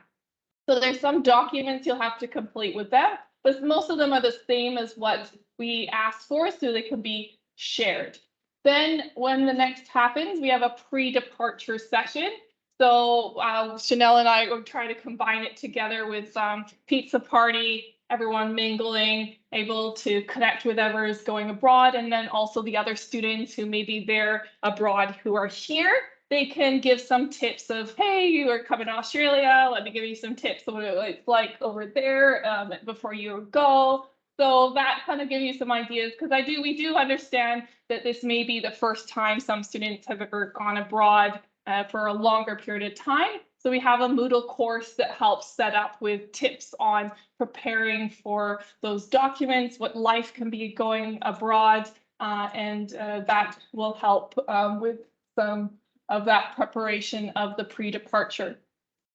[SPEAKER 2] So there's some documents you'll have to complete with them, but most of them are the same as what we asked for, so they can be shared. Then when the next happens, we have a pre-departure session. So Chanel and I will try to combine it together with pizza party, everyone mingling, able to connect with whoever is going abroad, and then also the other students who may be there abroad who are here. They can give some tips of, hey, you are coming to Australia, let me give you some tips of what it's like over there before you go. So that kind of gives you some ideas, because we do understand that this may be the first time some students have ever gone abroad for a longer period of time. So we have a Moodle course that helps set up with tips on preparing for those documents, what life can be going abroad, and that will help with some of that preparation of the pre-departure.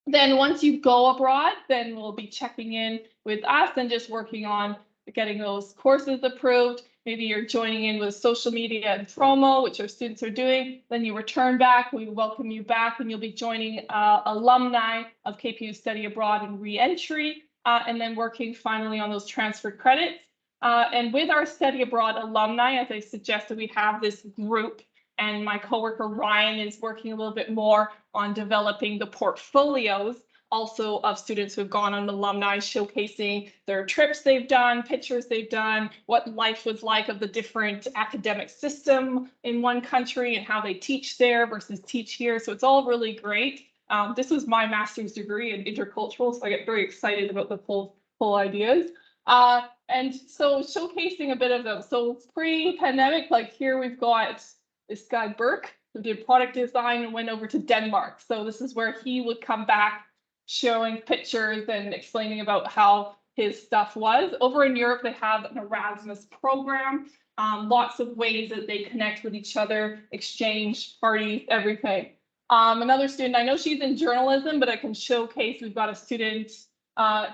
[SPEAKER 2] Then once you go abroad, then we'll be checking in with us and just working on getting those courses approved. Maybe you're joining in with social media and promo, which our students are doing. Then you return back, we welcome you back, and you'll be joining alumni of KPU Study Abroad and re-entry, and then working finally on those transfer credits. And with our Study Abroad alumni, as I suggested, we have this group, and my coworker Ryan is working a little bit more on developing the portfolios also of students who have gone on alumni, showcasing their trips they've done, pictures they've done, what life was like of the different academic system in one country and how they teach there versus teach here. So it's all really great. This was my master's degree in intercultural, so I get very excited about the whole ideas. And so showcasing a bit of them. So pre-pandemic, like here we've got this guy Burke, who did product design and went over to Denmark. So this is where he would come back showing pictures and explaining about how his stuff was. Over in Europe, they have an Erasmus program, lots of ways that they connect with each other, exchange, parties, everything. Another student, I know she's in journalism, but I can showcase, we've got a student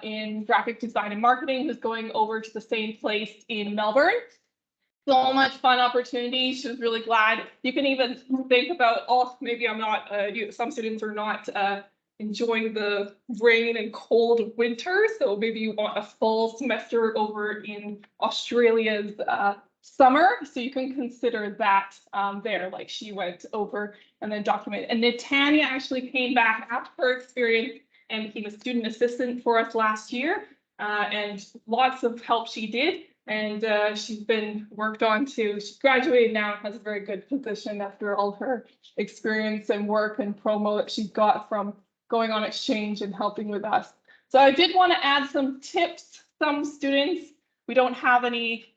[SPEAKER 2] in graphic design and marketing who's going over to the same place in Melbourne. So much fun opportunity. She was really glad. You can even think about, oh, maybe I'm not, some students are not enjoying the rain and cold of winter. So maybe you want a full semester over in Australia's summer. So you can consider that there, like she went over and then documented. And Netanya actually came back after her experience and became a student assistant for us last year. And lots of help she did. And she's been worked on to, she graduated now and has a very good position after all her experience and work and promo that she's got from going on exchange and helping with us. So I did want to add some tips. Some students, we don't have any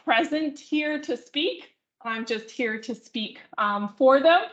[SPEAKER 2] present here to speak. I'm just here to speak for them.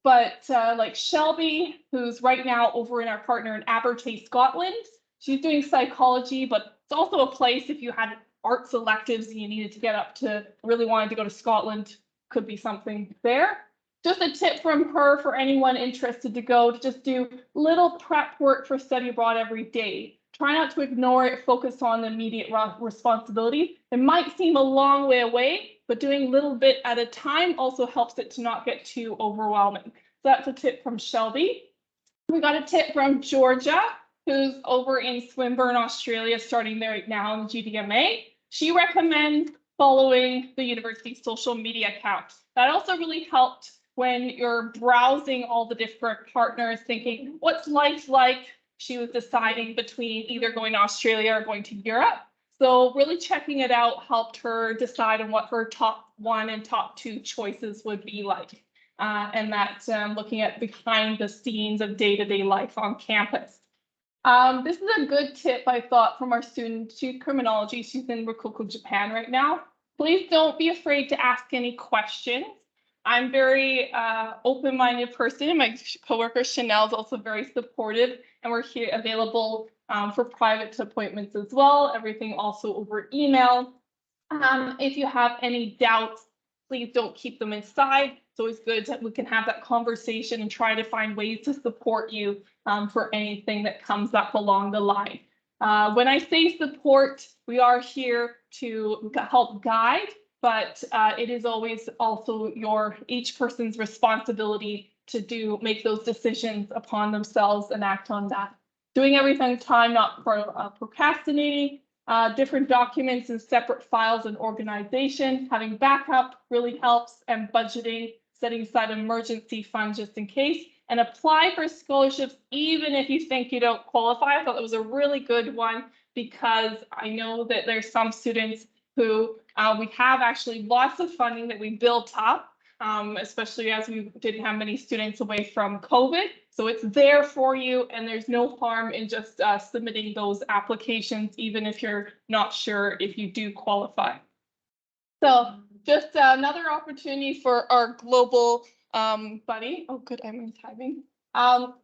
[SPEAKER 2] But like Shelby, who's right now over in our partner in Abertay, Scotland, she's doing psychology, but it's also a place if you had art selectives and you needed to get up to, really wanted to go to Scotland, could be something there. Just a tip from her for anyone interested to go, to just do little prep work for study abroad every day. Try not to ignore it, focus on the immediate responsibility. It might seem a long way away, but doing a little bit at a time also helps it to not get too overwhelming. So that's a tip from Shelby. We got a tip from Georgia, who's over in Swinburne, Australia, starting there right now in the GDMA. She recommends following the university's social media account. That also really helped when you're browsing all the different partners, thinking, what's life like? She was deciding between either going to Australia or going to Europe. So really checking it out helped her decide on what her top 1 and top 2 choices would be like. And that's looking at behind the scenes of day-to-day life on campus. This is a good tip, I thought, from our student. She's criminology. She's in Rokoko, Japan right now. Please don't be afraid to ask any questions. I'm very open-minded person. My coworker Chanel is also very supportive, and we're here available for private appointments as well. Everything also over email. If you have any doubts, please don't keep them inside. It's always good that we can have that conversation and try to find ways to support you for anything that comes up along the line. When I say support, we are here to help guide, but it is always also each person's responsibility to make those decisions upon themselves and act on that. Doing everything in time, not procrastinating. Different documents in separate files and organization. Having backup really helps, and budgeting, setting aside an emergency fund just in case, and apply for scholarships even if you think you don't qualify. I thought that was a really good one because I know that there's some students who we have actually lots of funding that we built up, especially as we didn't have many students away from COVID. So it's there for you, and there's no harm in just submitting those applications, even if you're not sure if you do qualify. So just another opportunity for our global buddy. Oh, good, I'm in timing.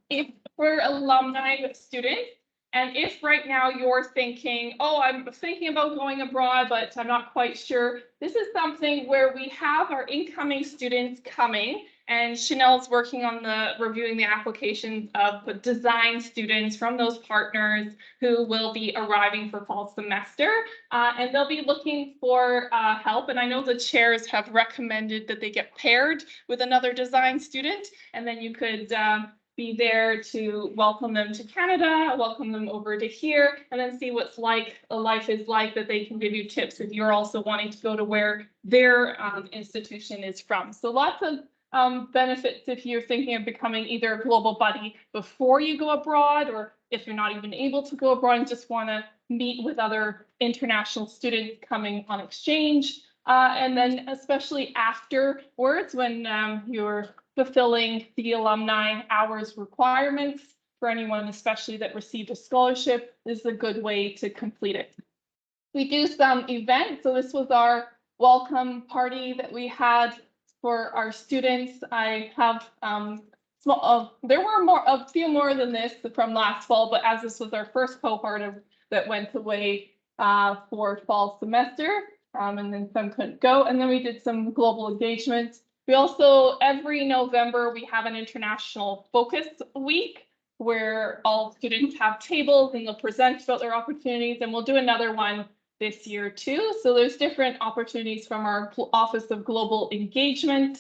[SPEAKER 2] If for alumni students, and if right now you're thinking, oh, I'm thinking about going abroad, but I'm not quite sure, this is something where we have our incoming students coming, and Chanel's working on reviewing the applications of design students from those partners who will be arriving for fall semester, and they'll be looking for help. And I know the chairs have recommended that they get paired with another design student, and then you could be there to welcome them to Canada, welcome them over to here, and then see what's like life is like, that they can give you tips if you're also wanting to go to where their institution is from. So lots of benefits if you're thinking of becoming either a global buddy before you go abroad, or if you're not even able to go abroad and just want to meet with other international students coming on exchange. And then especially afterwards, when you're fulfilling the alumni hours requirements for anyone, especially that received a scholarship, this is a good way to complete it. We do some events. So this was our welcome party that we had for our students. I have there were a few more than this from last fall, but as this was our first cohort that went away for fall semester, and then some couldn't go. And then we did some global engagements. We also, every November, we have an international focus week where all students have tables and they'll present about their opportunities, and we'll do another one this year too. So there's different opportunities from our Office of Global Engagement.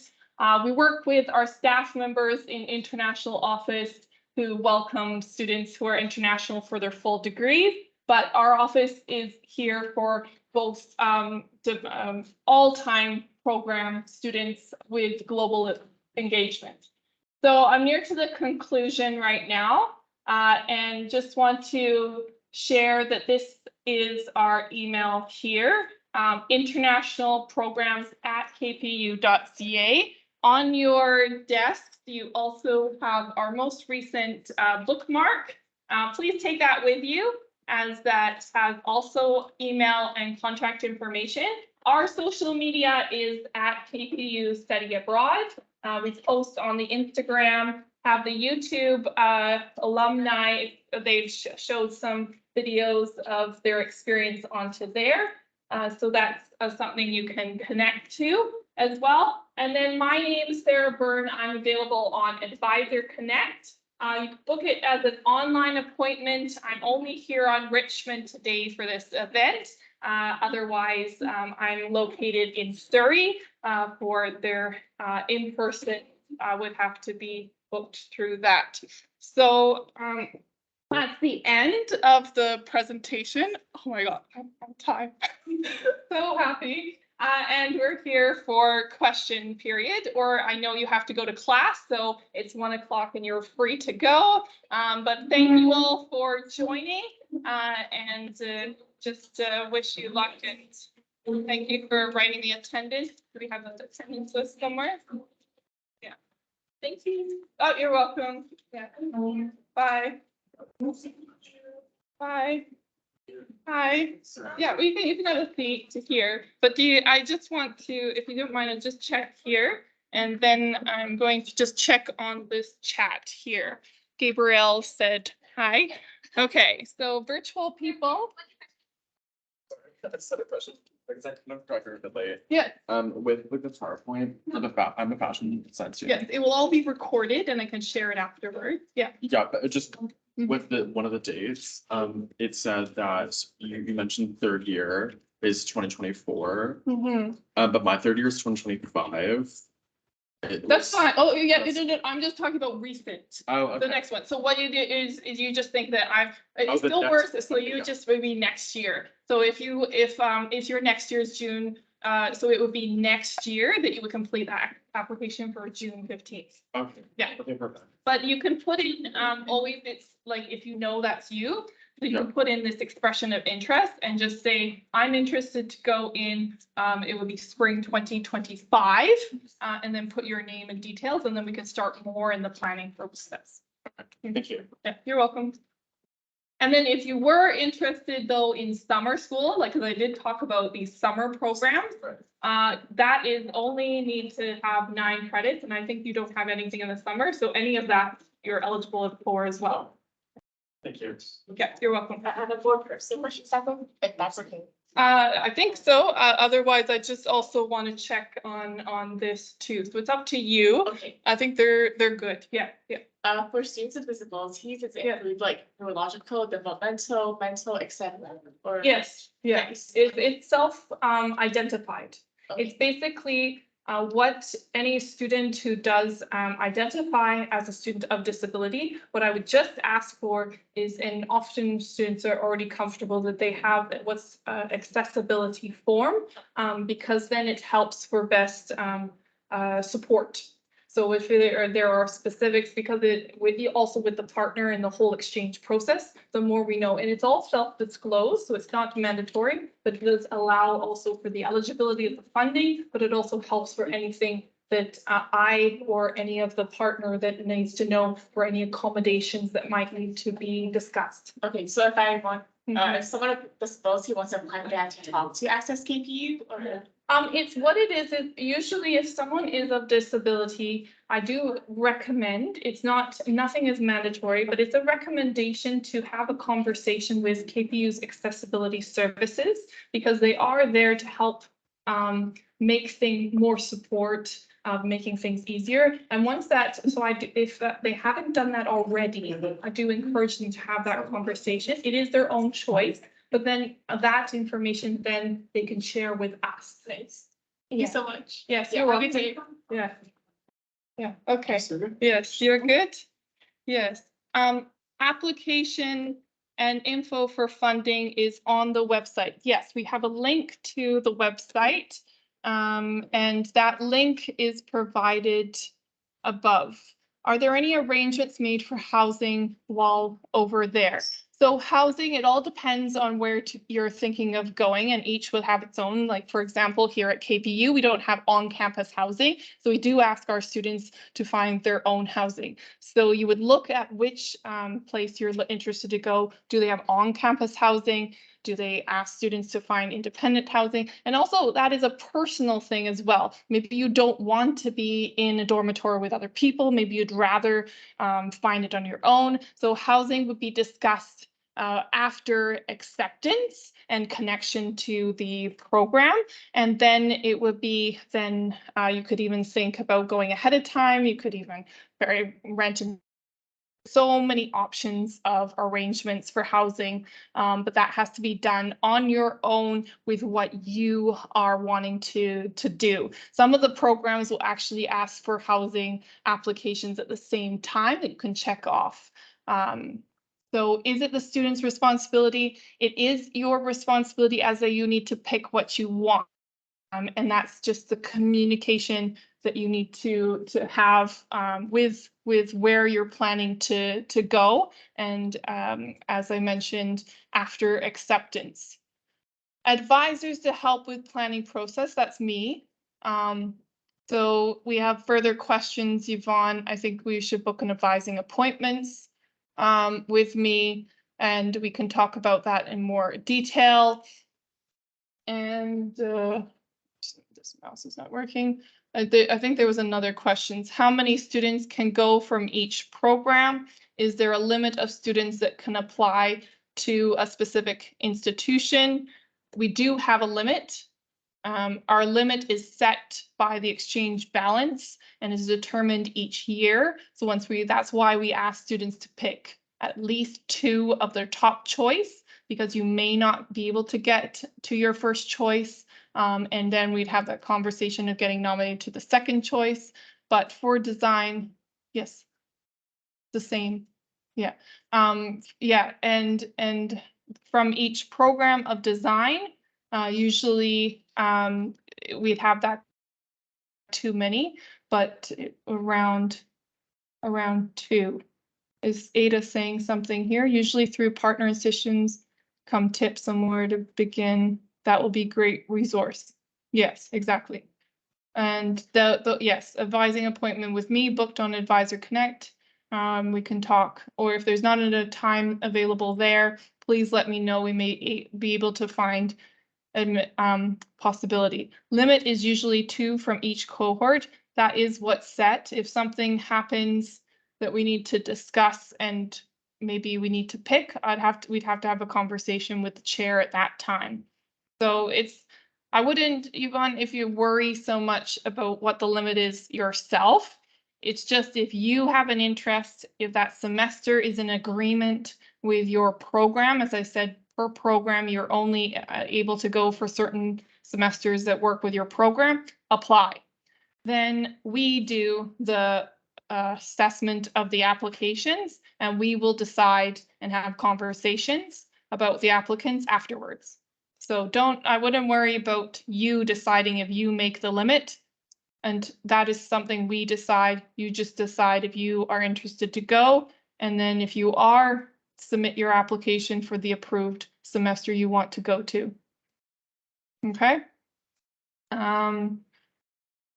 [SPEAKER 2] We work with our staff members in international office who welcome students who are international for their full degrees, but our office is here for both all-time program students with global engagement. So I'm near to the conclusion right now, and just want to share that this is our email here, internationalprograms@kpu.ca. On your desk, you also have our most recent bookmark. Please take that with you, as that has also email and contact information. Our social media is at KPU Study Abroad. We post on the Instagram, have the YouTube alumni. They've showed some videos of their experience onto there. So that's something you can connect to as well. And then my name is Sarah Byrne. I'm available on Advisor Connect. You can book it as an online appointment. I'm only here on Richmond today for this event. Otherwise, I'm located in Surrey for their in-person would have to be booked through that. So that's the end of the presentation. Oh my God, I'm tired. So happy. And we're here for question period, or I know you have to go to class, so it's 1 o'clock and you're free to go. But thank you all for joining, and just wish you luck, and thank you for writing the attendance. Do we have an attendance list somewhere? Yeah. Thank you. Oh, you're welcome. Yeah. Bye. Bye. Hi. Yeah, you can have a seat to here, but I just want to, if you don't mind, I'll just check here, and then I'm going to just check on this chat here. Gabrielle said hi. Okay, so virtual people.
[SPEAKER 8] That's a question. Because I kind of got here a bit late.
[SPEAKER 2] Yeah.
[SPEAKER 8] With the PowerPoint, I'm a fashion design student.
[SPEAKER 2] Yes, it will all be recorded and I can share it afterwards. Yeah.
[SPEAKER 8] Yeah, but it just with one of the dates, it said that you mentioned third year is 2024. But my third year is 2025.
[SPEAKER 2] That's fine. Oh, yeah, I'm just talking about recent.
[SPEAKER 8] Oh, okay.
[SPEAKER 2] The next one. So what you do is you just think that it still works, so you just maybe next year. So if your next year's June, so it would be next year that you would complete that application for June 15th.
[SPEAKER 8] Okay.
[SPEAKER 2] Yeah.
[SPEAKER 8] Okay, perfect.
[SPEAKER 2] But you can put in always, it's like if you know that's you, so you can put in this expression of interest and just say, I'm interested to go in, it would be spring 2025, and then put your name and details, and then we can start more in the planning process.
[SPEAKER 8] Thank you.
[SPEAKER 2] Yeah, you're welcome. And then if you were interested though in summer school, like, cause I did talk about these summer programs, that is only need to have 9 credits. And I think you don't have anything in the summer. So any of that you're eligible for as well.
[SPEAKER 8] Thank you.
[SPEAKER 2] Yeah, you're welcome.
[SPEAKER 5] I have a board person question, Sacco, if that's okay.
[SPEAKER 2] I think so. Otherwise, I just also want to check on this too. So it's up to you.
[SPEAKER 5] Okay.
[SPEAKER 2] I think they're good. Yeah, yeah.
[SPEAKER 5] For students with disabilities, does it
[SPEAKER 2] Yeah.
[SPEAKER 5] include like neurological, developmental, mental, etc.? Or
[SPEAKER 2] Yes, yes.
[SPEAKER 5] Nice.
[SPEAKER 2] It's self identified.
[SPEAKER 5] Okay.
[SPEAKER 2] It's basically what any student who does identify as a student of disability, what I would just ask for is, and often students are already comfortable that they have what's accessibility form, because then it helps for best support. So if there are specifics, because also with the partner and the whole exchange process, the more we know, and it's all self-disclosed, so it's not mandatory, but it does allow also for the eligibility of the funding, but it also helps for anything that I or any of the partner that needs to know for any accommodations that might need to be discussed.
[SPEAKER 5] Okay, so if I want,
[SPEAKER 2] Mhm.
[SPEAKER 5] if someone with disability wants to apply, they have to talk to Access KPU or?
[SPEAKER 2] It's what it is usually if someone is of disability, I do recommend, it's not, nothing is mandatory, but it's a recommendation to have a conversation with KPU's accessibility services, because they are there to help make things more support, making things easier. And once that, so if they haven't done that already, I do encourage them to have that conversation. It is their own choice. But then that information, then they can share with us.
[SPEAKER 5] Thank you so much.
[SPEAKER 2] Yes,
[SPEAKER 5] Yeah,
[SPEAKER 2] you're
[SPEAKER 5] have a good
[SPEAKER 2] welcome.
[SPEAKER 5] day.
[SPEAKER 2] Yeah. Yeah, okay. Yes, you're good. Yes. Application and info for funding is on the website. Yes, we have a link to the website. And that link is provided above. Are there any arrangements made for housing while over there? So housing, it all depends on where you're thinking of going, and each will have its own. Like, for example, here at KPU, we don't have on-campus housing. So we do ask our students to find their own housing. So you would look at which place you're interested to go. Do they have on-campus housing? Do they ask students to find independent housing? And also that is a personal thing as well. Maybe you don't want to be in a dormitory with other people. Maybe you'd rather find it on your own. So housing would be discussed after acceptance and connection to the program. And then it would be, then you could even think about going ahead of time. You could even rent so many options of arrangements for housing, but that has to be done on your own with what you are wanting to do. Some of the programs will actually ask for housing applications at the same time that you can check off. So is it the student's responsibility? It is your responsibility as you need to pick what you want. And that's just the communication that you need to have with where you're planning to go. And as I mentioned, after acceptance. Advisors to help with planning process, that's me. So we have further questions, Yvonne. I think we should book an advising appointments with me, and we can talk about that in more detail. And this mouse is not working. I think there was another question. How many students can go from each program? Is there a limit of students that can apply to a specific institution? We do have a limit. Our limit is set by the exchange balance and is determined each year. So that's why we ask students to pick at least 2 of their top choice, because you may not be able to get to your first choice. And then we'd have that conversation of getting nominated to the second choice. But for design, yes, the same. Yeah. Yeah. And from each program of design, usually we'd have that too many, but around 2. Is Ada saying something here? Usually through partner institutions come tips on where to begin. That will be great resource. Yes, exactly. And yes, advising appointment with me booked on Advisor Connect. We can talk, or if there's not a time available there, please let me know. We may be able to find possibility. Limit is usually 2 from each cohort. That is what's set. If something happens that we need to discuss and maybe we need to pick, we'd have to have a conversation with the chair at that time. So I wouldn't, Yvonne, if you worry so much about what the limit is yourself, it's just if you have an interest, if that semester is in agreement with your program, as I said, per program, you're only able to go for certain semesters that work with your program, apply. Then we do the assessment of the applications, and we will decide and have conversations about the applicants afterwards. So I wouldn't worry about you deciding if you make the limit. And that is something we decide. You just decide if you are interested to go. And then if you are, submit your application for the approved semester you want to go to. Okay.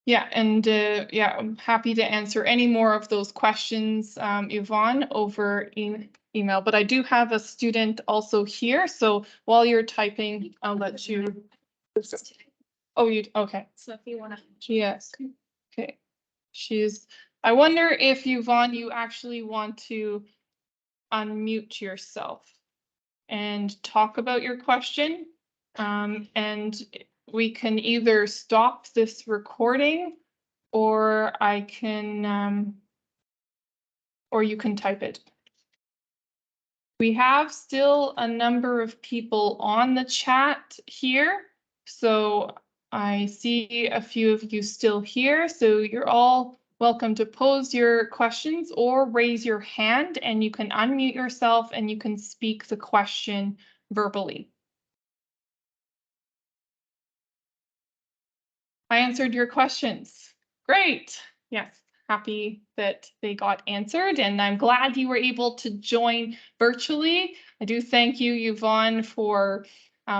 [SPEAKER 2] Yeah, and yeah, I'm happy to answer any more of those questions, Yvonne, over email. But I do have a student also here, so while you're typing, I'll let you. Oh, okay.
[SPEAKER 7] So if you want to.
[SPEAKER 2] Yes. Okay. I wonder if Yvonne, you actually want to unmute yourself and talk about your question. And we can either stop this recording or I can, or you can type it. We have still a number of people on the chat here. So I see a few of you still here. So you're all welcome to pose your questions or raise your hand, and you can unmute yourself and you can speak the question verbally. I answered your questions. Great. Yes, happy that they got answered, and I'm glad you were able to join virtually. I do thank you, Yvonne, for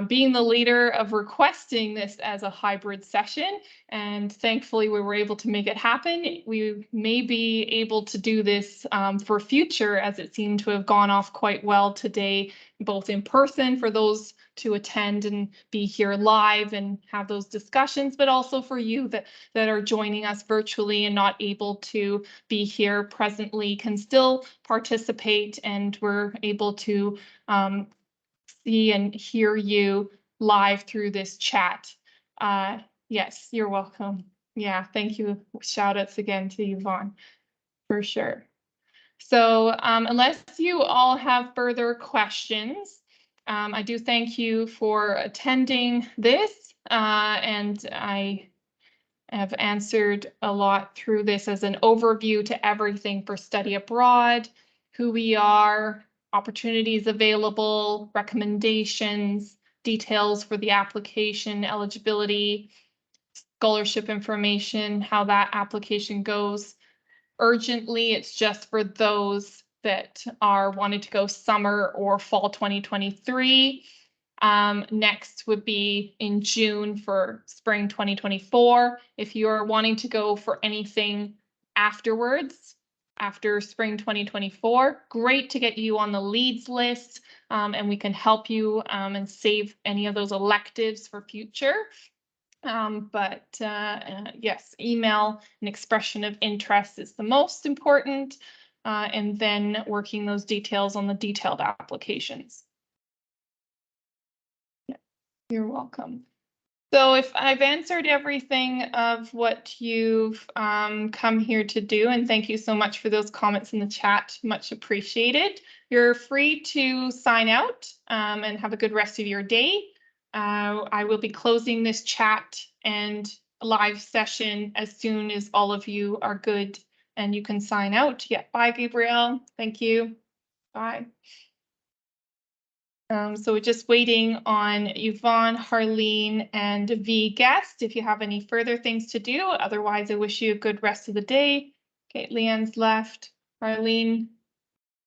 [SPEAKER 2] being the leader of requesting this as a hybrid session, and thankfully we were able to make it happen. We may be able to do this for future, as it seemed to have gone off quite well today, both in person for those to attend and be here live and have those discussions, but also for you that are joining us virtually and not able to be here presently can still participate, and we're able to see and hear you live through this chat. Yes, you're welcome. Yeah, thank you. Shout outs again to Yvonne, for sure. So unless you all have further questions, I do thank you for attending this, and I have answered a lot through this as an overview to everything for study abroad, who we are, opportunities available, recommendations, details for the application, eligibility, scholarship information, how that application goes. Urgently, it's just for those that are wanting to go summer or fall 2023. Next would be in June for spring 2024. If you're wanting to go for anything afterwards, after spring 2024, great to get you on the leads list, and we can help you and save any of those electives for future. Yes, email and expression of interest is the most important, and then working those details on the detailed applications. Yeah, you're welcome. So if I've answered everything of what you've come here to do, and thank you so much for those comments in the chat, much appreciated. You're free to sign out and have a good rest of your day. I will be closing this chat and live session as soon as all of you are good and you can sign out. Yeah, bye, Gabrielle. Thank you. Bye. So we're just waiting on Yvonne, Harleen, and V guest if you have any further things to do. Otherwise, I wish you a good rest of the day. Okay, Leanne's left. Harleen,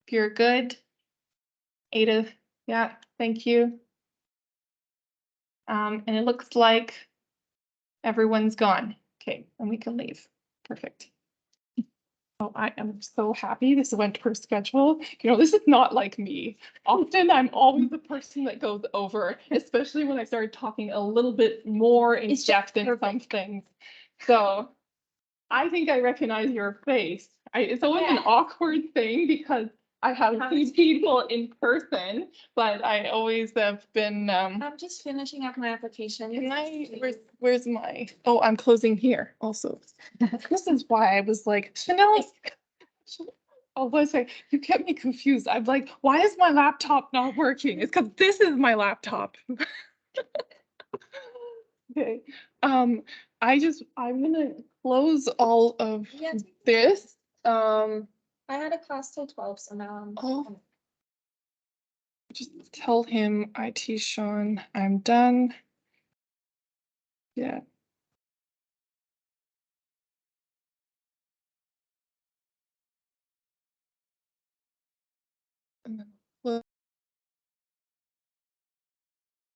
[SPEAKER 2] if you're good. Ada, yeah, thank you. And it looks like everyone's gone. Okay, and we can leave. Perfect. Oh, I am so happy this went per schedule. You know, this is not like me. Often I'm always the person that goes over, especially when I started talking a little bit more in depth in some things. So I think I recognize your face. It's always an
[SPEAKER 7] Yeah.
[SPEAKER 2] awkward thing because I have seen people in person, but I always have been,
[SPEAKER 5] I'm just finishing up my application.
[SPEAKER 2] can where's my, oh, I'm closing here also. This is why I was like, Chanel. Oh, was I? You kept me confused. I'm like, why is my laptop not working? It's because this is my laptop. Okay, I'm gonna close all of
[SPEAKER 5] Yeah,
[SPEAKER 2] this.
[SPEAKER 5] I had a class till 12, so now I'm.
[SPEAKER 2] Oh. Just tell him IT Sean, I'm done. Yeah. And then